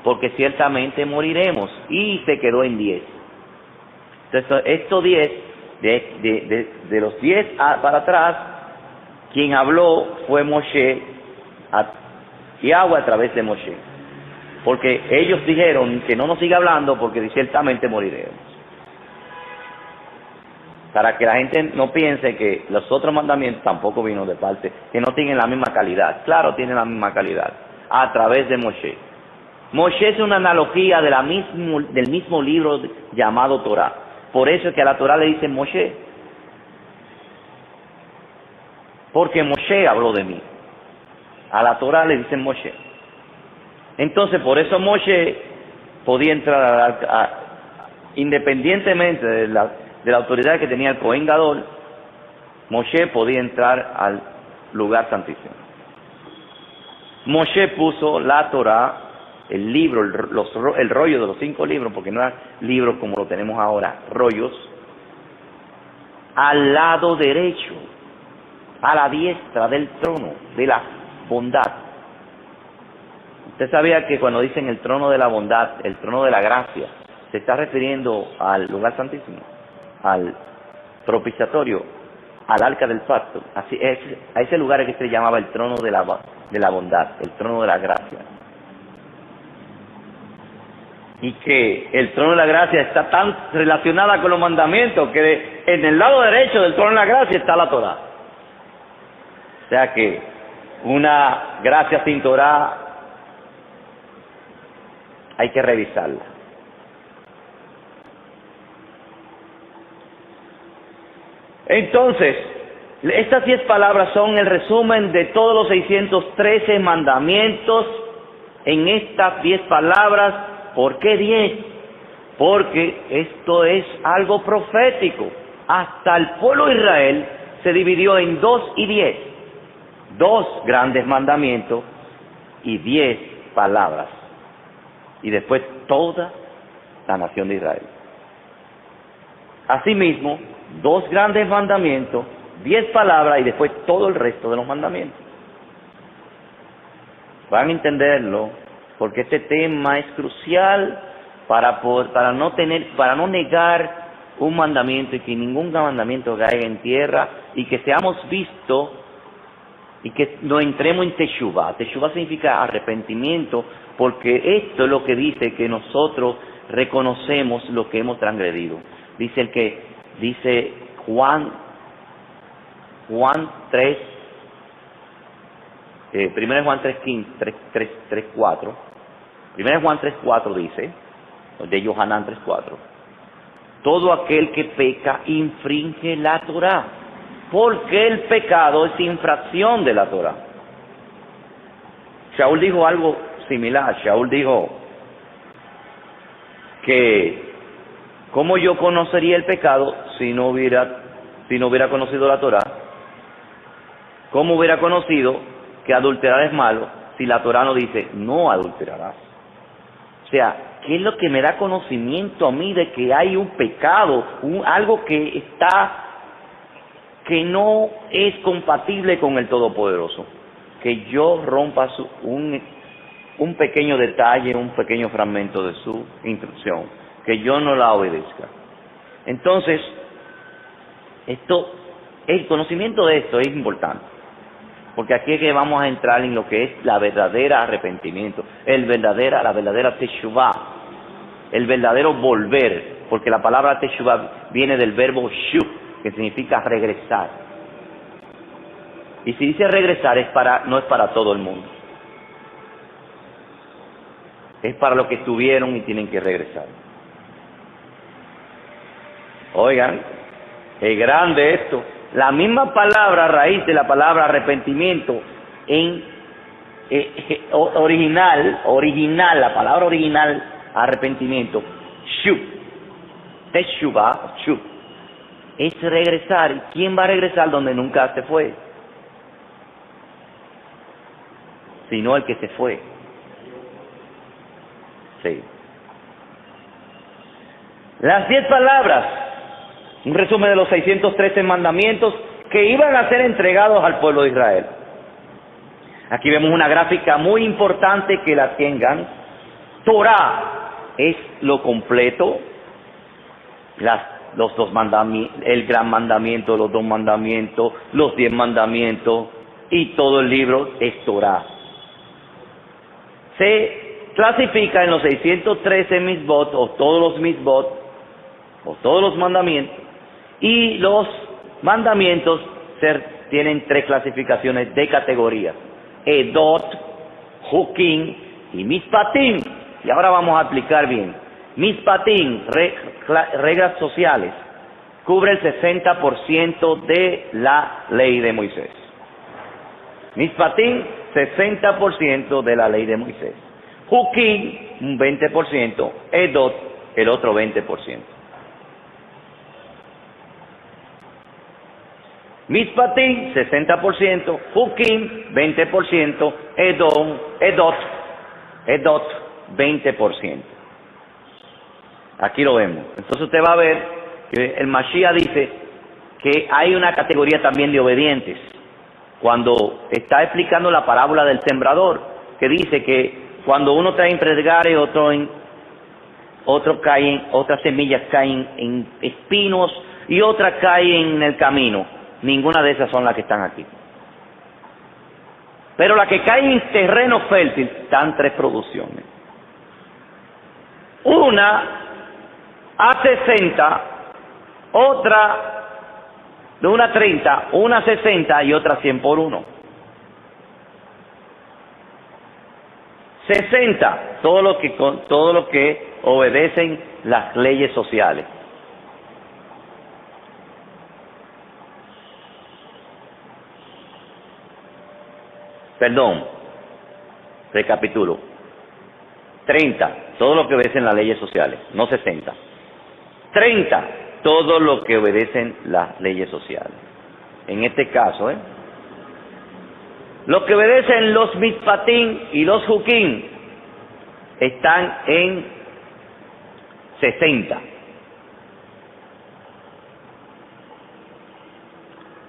porque ciertamente moriremos. Y se quedó en 10. Entonces, estos 10, de los 10 para atrás, quien habló fue Moshe, Yahweh a través de Moshe. Porque ellos dijeron que no nos siga hablando, porque ciertamente moriremos. Para que la gente no piense que los otros mandamientos tampoco vino de parte, que no tienen la misma calidad. Claro, tienen la misma calidad, a través de Moshe. Moshe es una analogía del mismo libro llamado Torah. Por eso es que a la Torah le dicen Moshe. Porque Moshe habló de mí. A la Torah le dicen Moshe. Entonces, por eso Moshe podía entrar independientemente de la autoridad que tenía el Cohen Gadol, Moshe podía entrar al lugar santísimo. Moshe puso la Torah, el libro, el rollo de los 5 libros, porque no era libro como lo tenemos ahora, rollos, al lado derecho, a la diestra del trono de la bondad. Usted sabía que cuando dicen el trono de la bondad, el trono de la gracia, se está refiriendo al lugar santísimo, al propiciatorio, al arca del pacto. Así es, a ese lugar es que se llamaba el trono de la bondad, el trono de la gracia. Y que el trono de la gracia está tan relacionada con los mandamientos que en el lado derecho del trono de la gracia está la Torah. O sea que una gracia sin Torah hay que revisarla. Entonces, estas 10 palabras son el resumen de todos los 613 mandamientos en estas 10 palabras. ¿Por qué 10? Porque esto es algo profético. Hasta el pueblo de Israel se dividió en 2 y 10. 2 grandes mandamientos y 10 palabras. Y después toda la nación de Israel. Asimismo, 2 grandes mandamientos, 10 palabras y después todo el resto de los mandamientos. Van a entenderlo, porque este tema es crucial para no negar un mandamiento y que ningún mandamiento caiga en tierra y que seamos vistos y que nos entremos en Teshuvah. Teshuvah significa arrepentimiento, porque esto es lo que dice que nosotros reconocemos lo que hemos transgredido. Dice Juan 3, 1 Juan 3:4. 1 Juan 3:4 dice, de Yohanan 3:4, todo aquel que peca infringe la Torá, porque el pecado es infracción de la Torá. Shaul dijo algo similar. Shaul dijo que ¿cómo yo conocería el pecado si no hubiera conocido la Torá? ¿Cómo hubiera conocido que adulterar es malo si la Torá no dice no adulterarás? O sea, ¿qué es lo que me da conocimiento a mí de que hay un pecado, algo que no es compatible con el Todopoderoso? Que yo rompa un pequeño detalle, un pequeño fragmento de su instrucción, que yo no la obedezca. Entonces, el conocimiento de esto es importante, porque aquí es que vamos a entrar en lo que es la verdadera arrepentimiento, la verdadera teshuvah, el verdadero volver, porque la palabra teshuvah viene del verbo shuv, que significa regresar. Y si dice regresar no es para todo el mundo, es para los que estuvieron y tienen que regresar. Oigan, es grande esto. La misma palabra raíz de la palabra arrepentimiento en original, la palabra original arrepentimiento, shuv, teshuvah, shuv, es regresar. ¿Y quién va a regresar donde nunca se fue? Sino el que se fue. Sí. Las 10 palabras, un resumen de los 613 mandamientos que iban a ser entregados al pueblo de Israel. Aquí vemos una gráfica muy importante que la tengan. Torah es lo completo, los dos mandamientos, el gran mandamiento, los 2 mandamientos, los 10 mandamientos y todo el libro es Torah. Se clasifica en los 613 mitzvot, o todos los mitzvot, o todos los mandamientos, y los mandamientos tienen 3 clasificaciones de categorías: Edot, Hukim y Mishpatim. Y ahora vamos a aplicar bien. Mishpatim, reglas sociales, cubre el 60% de la ley de Moisés. Mishpatim, 60% de la ley de Moisés. Hukim, un 20%. Edot, el otro 20%. Mishpatim, 60%. Hukim, 20%. Edot, 20%. Aquí lo vemos. Entonces usted va a ver que el Mashiach dice que hay una categoría también de obedientes. Cuando está explicando la parábola del sembrador, que dice que cuando uno trae en predgare, otras semillas caen en espinos y otras caen en el camino. Ninguna de esas son las que están aquí. Pero las que caen en terreno fértil dan 3 producciones. Una a 60, otra de una 30, una 60 y otra 100 por 1. 60, todo lo que obedecen las leyes sociales. Perdón, recapitulo. 30, todo lo que obedecen las leyes sociales, no 60. 30, todo lo que obedecen las leyes sociales. En este caso, los que obedecen los Mishpatim y los Hukim están en 60.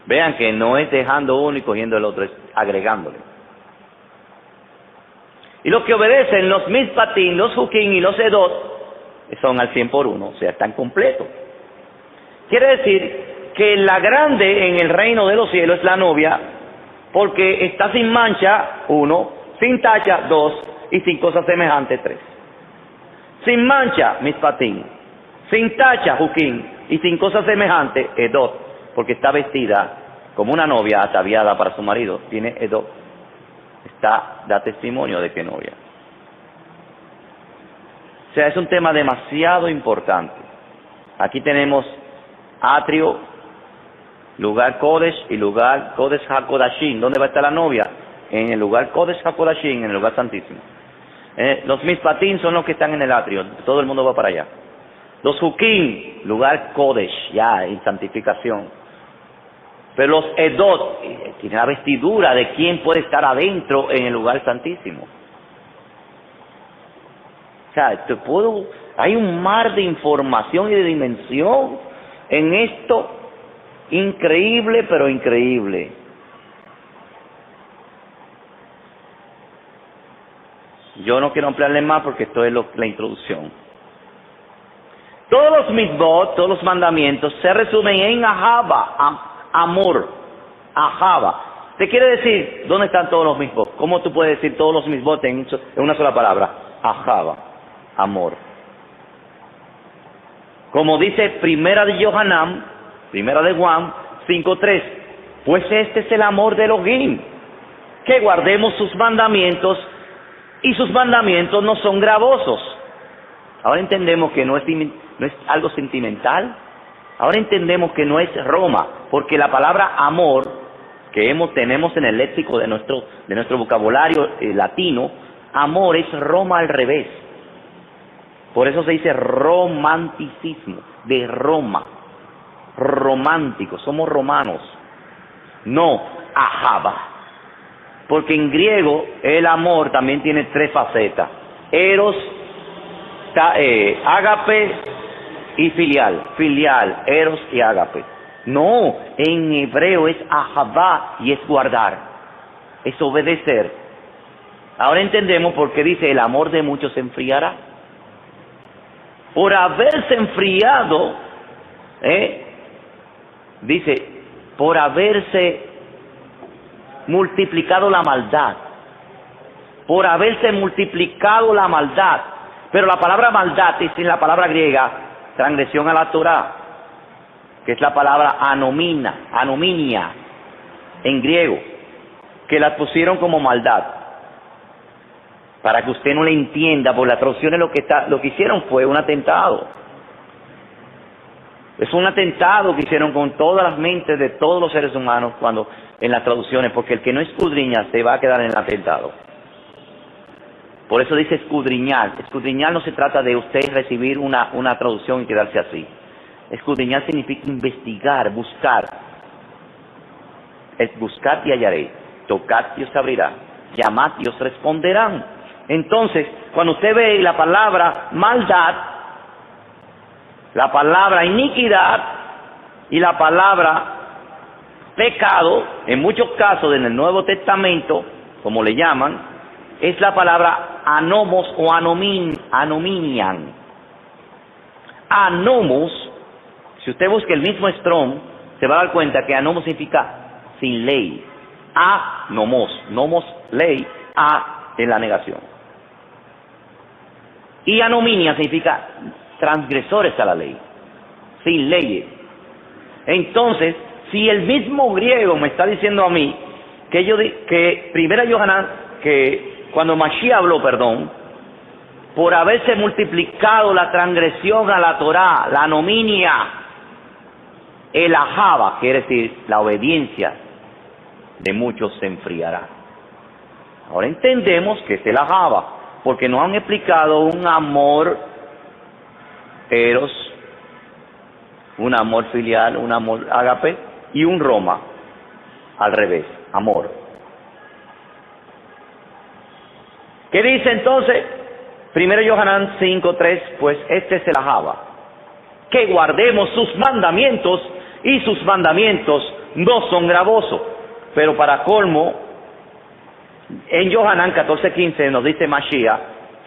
Vean que no es dejando uno y cogiendo el otro, es agregándole. Y los que obedecen los Mishpatim, los Hukim y los Edot son al 100 por 1, o sea, están completos. Quiere decir que la grande en el reino de los cielos es la novia, porque está sin mancha, 1, sin tacha, 2, y sin cosa semejante, 3. Sin mancha, Mishpatim, sin tacha, Hukim, y sin cosa semejante, Edot, porque está vestida como una novia ataviada para su marido, tiene Edot. Da testimonio de que novia. O sea, es un tema demasiado importante. Aquí tenemos atrio, lugar Kodesh y lugar Kodesh HaKodashim. ¿Dónde va a estar la novia? En el lugar Kodesh HaKodashim, en el lugar santísimo. Los Mishpatim son los que están en el atrio, todo el mundo va para allá. Los Hukim, lugar Kodesh, ya en santificación. Pero los Edot, tiene la vestidura de quién puede estar adentro en el lugar santísimo. O sea, hay un mar de información y de dimensión en esto, increíble, pero increíble. Yo no quiero ampliarle más porque esto es la introducción. Todos los mitzvot, todos los mandamientos se resumen en ahava, amor, ahava. ¿Te quiere decir dónde están todos los mitzvot? ¿Cómo tú puedes decir todos los mitzvot en una sola palabra? Ahava, amor. Como dice Primera de Yohanan, Primera de Juan 5:3, pues este es el amor de Elohim, que guardemos sus mandamientos, y sus mandamientos no son gravosos. Ahora entendemos que no es algo sentimental. Ahora entendemos que no es Roma, porque la palabra amor que tenemos en el léxico de nuestro vocabulario latino, amor es Roma al revés. Por eso se dice romanticismo, de Roma. Romántico, somos romanos. No ahava. Porque en griego el amor también tiene tres facetas: eros, ágape y filial. Filial, eros y ágape. No, en hebreo es ahavá y es guardar, es obedecer. Ahora entendemos por qué dice el amor de muchos se enfriará. Por haberse enfriado, dice, por haberse multiplicado la maldad, por haberse multiplicado la maldad. Pero la palabra maldad es en la palabra griega transgresión a la Torá, que es la palabra anominia en griego, que la pusieron como maldad para que usted no le entienda. Por las traducciones lo que hicieron fue un atentado. Es un atentado que hicieron con todas las mentes de todos los seres humanos cuando en las traducciones, porque el que no escudriña se va a quedar en el atentado. Por eso dice escudriñar. Escudriñar no se trata de usted recibir una traducción y quedarse así. Escudriñar significa investigar, buscar. Es buscar y hallaréis, tocad y os abrirá, llamad y os responderán. Entonces, cuando usted ve la palabra maldad, la palabra iniquidad y la palabra pecado, en muchos casos en el Nuevo Testamento, como le llaman, es la palabra anomos o anominian. Anomos, si usted busca el mismo Strong, se va a dar cuenta que anomos significa sin ley. Nomos, ley, en la negación. Y anominia significa transgresores a la ley, sin leyes. Entonces, si el mismo griego me está diciendo a mí que Primera Yohanan, que cuando Mashiach habló, por haberse multiplicado la transgresión a la Torá, la anominia, el ahava, quiere decir la obediencia de muchos se enfriará. Ahora entendemos que es el ahava, porque nos han explicado un amor eros, un amor filial, un amor ágape y un Roma al revés, amor. ¿Qué dice entonces? 1 Yohanan 5:3, pues este es el ahava, que guardemos sus mandamientos, y sus mandamientos no son gravosos. Pero para colmo, en Yohanan 14:15 nos dice Mashiach,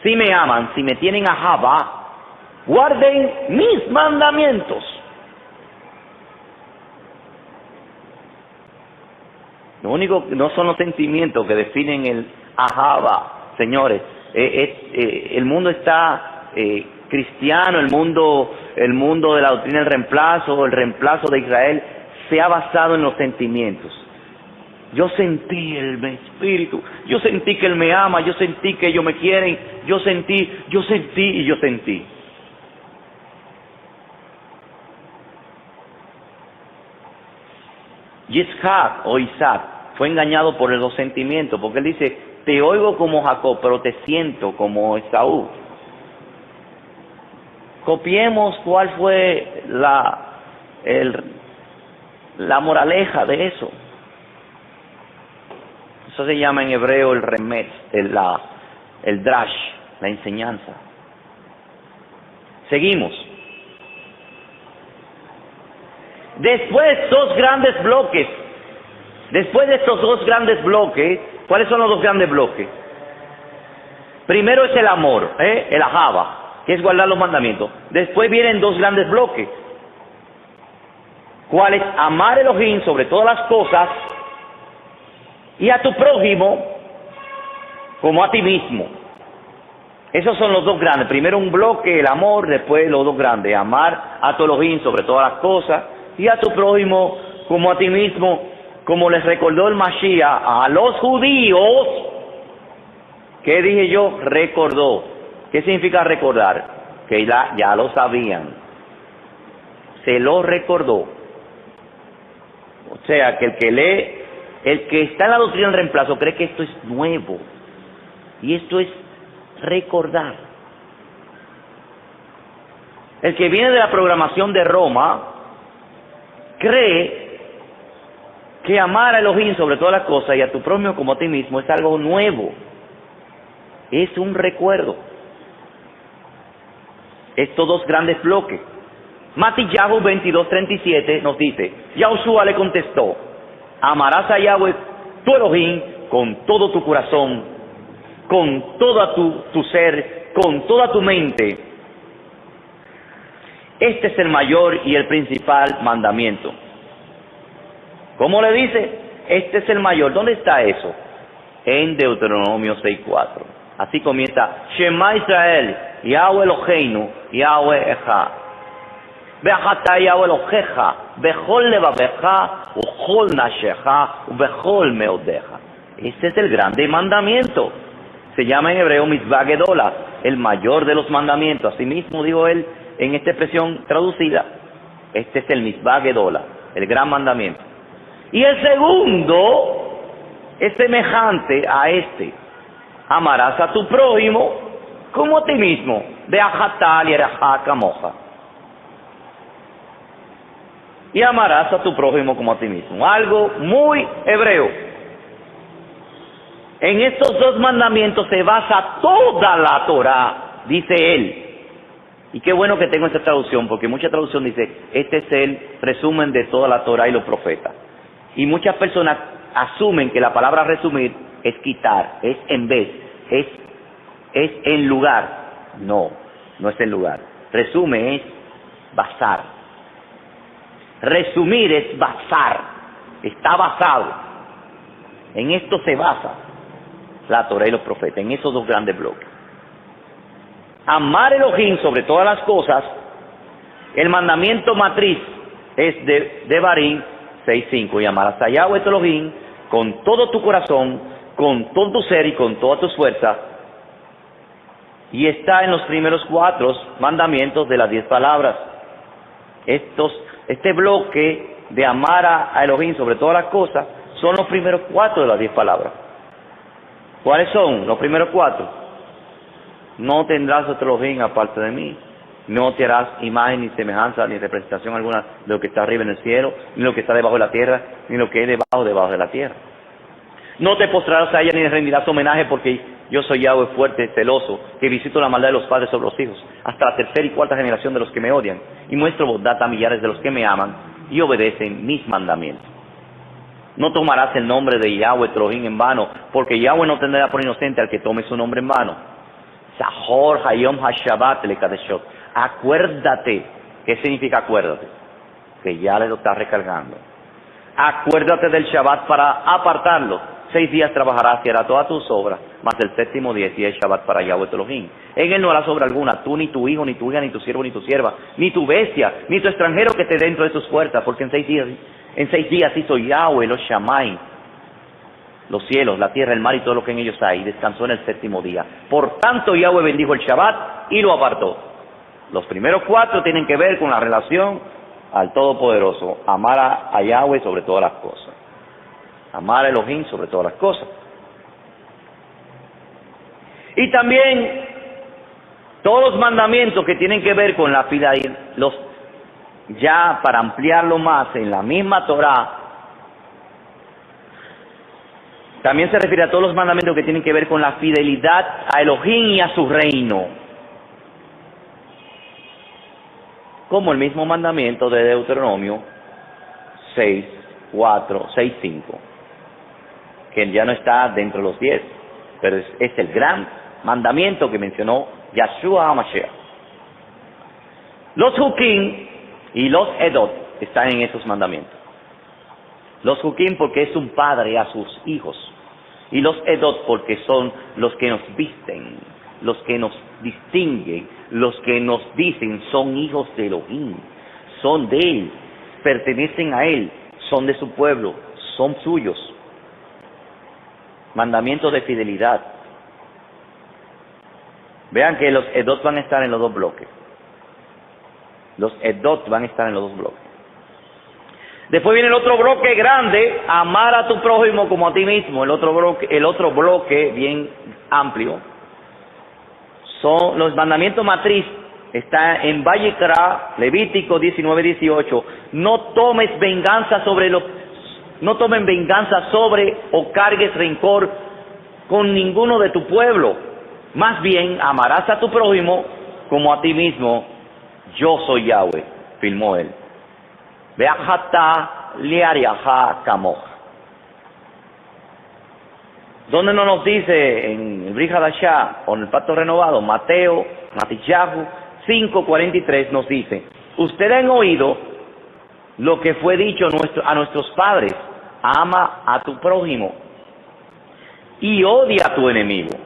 si me aman, si me tienen ahava, guarden mis mandamientos. Lo único, no son los sentimientos que definen el ahava, señores. El mundo está cristiano, el mundo de la doctrina del reemplazo, el reemplazo de Israel, se ha basado en los sentimientos. Yo sentí el espíritu, yo sentí que Él me ama, yo sentí que ellos me quieren, yo sentí. Yitzhak o Isaac fue engañado por los sentimientos, porque él dice, te oigo como Jacob, pero te siento como Esaú. Copiemos cuál fue la moraleja de eso. Eso se llama en hebreo el remetz, el drash, la enseñanza. Seguimos. Después de estos dos grandes bloques, ¿cuáles son los dos grandes bloques? Primero es el amor, el ahava, que es guardar los mandamientos. Después vienen dos grandes bloques. ¿Cuál es? Amar a Elohim sobre todas las cosas y a tu prójimo como a ti mismo. Esos son los dos grandes. Primero un bloque, el amor, después los dos grandes. Amar a tu Elohim sobre todas las cosas y a tu prójimo como a ti mismo, como les recordó el Mashiach a los judíos. ¿Qué dije yo? Recordó. ¿Qué significa recordar? Que ya lo sabían. Se lo recordó. O sea, que el que lee, el que está en la doctrina del reemplazo cree que esto es nuevo. Y esto es recordar. El que viene de la programación de Roma cree que amar a Elohim sobre todas las cosas y a tu prójimo como a ti mismo es algo nuevo. Es un recuerdo. Estos dos grandes bloques. Matillahu 22:37 nos dice, Yahushua le contestó, amarás a Yahweh tu Elohim con todo tu corazón, con toda tu ser, con toda tu mente. Este es el mayor y el principal mandamiento. ¿Cómo le dice? Este es el mayor. ¿Dónde está eso? En Deuteronomio 6:4. Así comienza, Shema Israel, Yahweh Eloheinu, Yahweh Echad. Ve'achata Yahweh Elohecha, bechol levavecha, uchol nashecha, bechol meodeja. Este es el grande mandamiento. Se llama en hebreo Mitzvah Gedola, el mayor de los mandamientos. Asimismo dijo él en esta expresión traducida, este es el Mitzvah Gedola, el gran mandamiento. Y el segundo es semejante a este. Amarás a tu prójimo como a ti mismo. Ve'achatal yerajá kamoja. Y amarás a tu prójimo como a ti mismo. Algo muy hebreo. En estos dos mandamientos se basa toda la Torah, dice él. Y qué bueno que tengo esta traducción, porque mucha traducción dice, este es el resumen de toda la Torah y los profetas. Y muchas personas asumen que la palabra resumir es quitar, es en vez, es en lugar. No, no es en lugar. Resume es basar. Resumir es basar. Está basado. En esto se basa la Torah y los profetas, en esos dos grandes bloques. Amar a Elohim sobre todas las cosas, el mandamiento matriz es de Devarim 6:5, y amarás a Yahweh tu Elohim con todo tu corazón, con todo tu ser y con todas tus fuerzas. Y está en los primeros 4 mandamientos de las 10 palabras. Este bloque de amar a Elohim sobre todas las cosas son los primeros 4 de las 10 palabras. ¿Cuáles son los primeros 4? No tendrás otro Elohim aparte de mí. No te harás imagen ni semejanza ni representación alguna de lo que está arriba en el cielo, ni lo que está debajo de la tierra, ni lo que es debajo de la tierra. No te postrarás a ella ni le rendirás homenaje, porque yo soy Yahweh fuerte, celoso, que visito la maldad de los padres sobre los hijos, hasta la tercera y cuarta generación de los que me odian, y muestro bondad a millares de los que me aman y obedecen mis mandamientos. No tomarás el nombre de Yahweh tu Elohim en vano, porque Yahweh no tendrá por inocente al que tome su nombre en vano. Sahor hayom hashabat lekadeshot. Acuérdate. ¿Qué significa acuérdate? Que ya le lo estás recargando. Acuérdate del Shabbat para apartarlo. 6 días trabajarás y harás todas tus obras, mas el 7º día es Shabbat para Yahweh tu Elohim. En él no harás obra alguna, tú, ni tu hijo, ni tu hija, ni tu siervo, ni tu sierva, ni tu bestia, ni tu extranjero que esté dentro de tus puertas, porque en 6 días hizo Yahweh los Shammai, los cielos, la tierra, el mar y todo lo que en ellos hay, y descansó en el 7º día. Por tanto, Yahweh bendijo el Shabbat y lo apartó. Los primeros 4 tienen que ver con la relación al Todopoderoso, amar a Yahweh sobre todas las cosas, amar a Elohim sobre todas las cosas. Y también todos los mandamientos que tienen que ver con la fidelidad, ya para ampliarlo más, en la misma Torah, también se refiere a todos los mandamientos que tienen que ver con la fidelidad a Elohim y a su reino. Como el mismo mandamiento de Deuteronomio 6:5, que ya no está dentro de los 10, pero es el gran mandamiento que mencionó Yahshua HaMashiach. Los Hukim y los Edot están en esos mandamientos. Los Hukim porque es un padre a sus hijos, y los Edot porque son los que nos visten, los que nos distinguen, los que nos dicen son hijos de Elohim, son de Él, pertenecen a Él, son de su pueblo, son suyos. Mandamientos de fidelidad. Vean que los Edot van a estar en los dos bloques. Los Edot van a estar en los dos bloques. Después viene el otro bloque grande, amar a tu prójimo como a ti mismo. El otro bloque bien amplio son los mandamientos matriz. Está en Vayikra, Levítico 19:18. No tomen venganza sobre o cargues rencor con ninguno de tu pueblo. Más bien amarás a tu prójimo como a ti mismo. Yo soy Yahweh, firmó él. Ve'achata li'ariaha kamoch. ¿Dónde no nos dice en el Brit Hadashah o en el Pacto Renovado? Matillahu 5:43 nos dice: ustedes han oído lo que fue dicho a nuestros padres: ama a tu prójimo y odia a tu enemigo.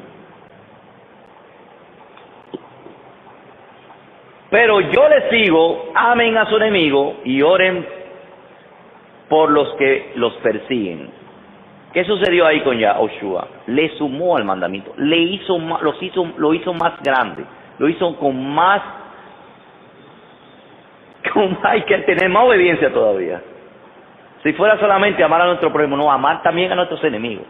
Pero yo les digo, amen a su enemigo y oren por los que los persiguen. ¿Qué sucedió ahí con Yahushua? Le sumó al mandamiento, lo hizo más grande, lo hizo hay que tener más obediencia todavía. Si fuera solamente amar a nuestro prójimo, no, amar también a nuestros enemigos.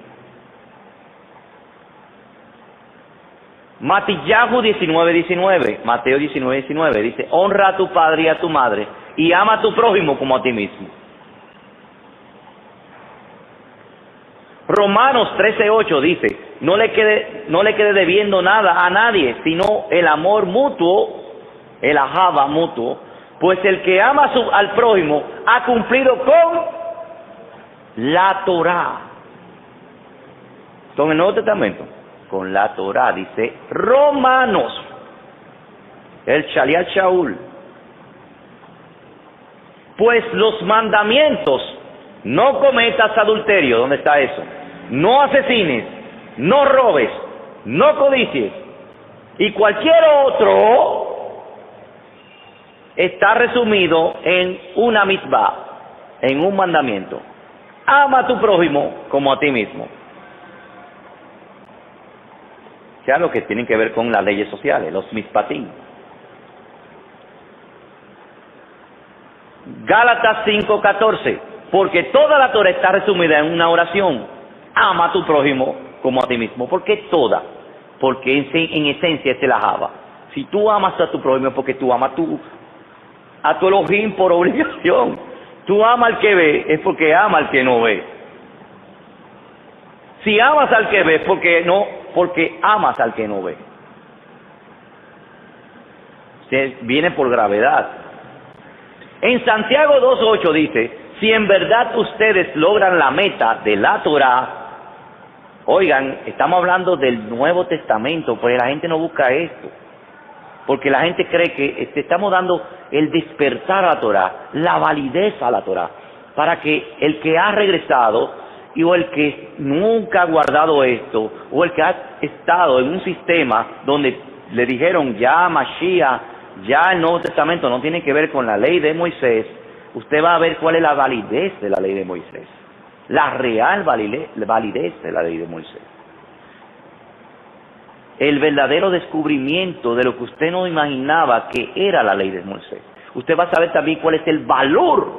Matillahu 19:19, Mateo 19:19 dice: honra a tu padre y a tu madre y ama a tu prójimo como a ti mismo. Romanos 13:8 dice: no le quede debiendo nada a nadie, sino el amor mutuo, el ahava mutuo, pues el que ama al prójimo ha cumplido con la Torá. Con el Nuevo Testamento, con la Torá, dice Romanos, el Shaliach Shaul. Pues los mandamientos: no cometas adulterio, ¿dónde está eso? No asesines, no robes, no codicies, y cualquier otro está resumido en una mitzvah, en un mandamiento: ama a tu prójimo como a ti mismo. Sea lo que tienen que ver con las leyes sociales, los mishpatim. Gálatas 5:14, porque toda la Torah está resumida en una oración: ama a tu prójimo como a ti mismo. ¿Por qué toda? Porque en esencia es el ahava. Si tú amas a tu prójimo es porque tú amas a tu Elohim por obligación. Tú amas al que ve es porque ama al que no ve. Si amas al que ve es porque amas al que no ve. Viene por gravedad. En Santiago 2:8 dice: si en verdad ustedes logran la meta de la Torah, oigan, estamos hablando del Nuevo Testamento, porque la gente no busca esto, porque la gente cree que estamos dando el despertar a la Torah, la validez a la Torah, para que el que ha regresado o el que nunca ha guardado esto, o el que ha estado en un sistema donde le dijeron ya Mashiach, ya el Nuevo Testamento no tiene que ver con la ley de Moisés, usted va a ver cuál es la validez de la ley de Moisés, la real validez de la ley de Moisés. El verdadero descubrimiento de lo que usted no imaginaba que era la ley de Moisés. Usted va a saber también cuál es el valor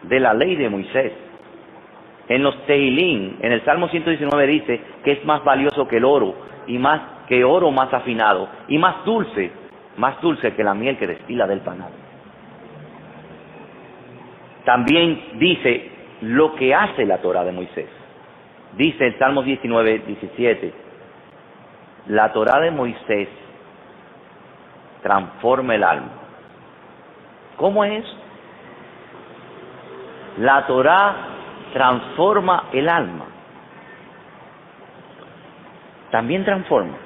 de la ley de Moisés. En los Tehilín, en el Salmo 119 dice que es más valioso que el oro, y más que oro más afinado, y más dulce que la miel que destila del panal. También dice lo que hace la Torá de Moisés. Dice el Salmo 19, 17, la Torá de Moisés transforma el alma. ¿Cómo es? La Torá transforma el alma. También transforma.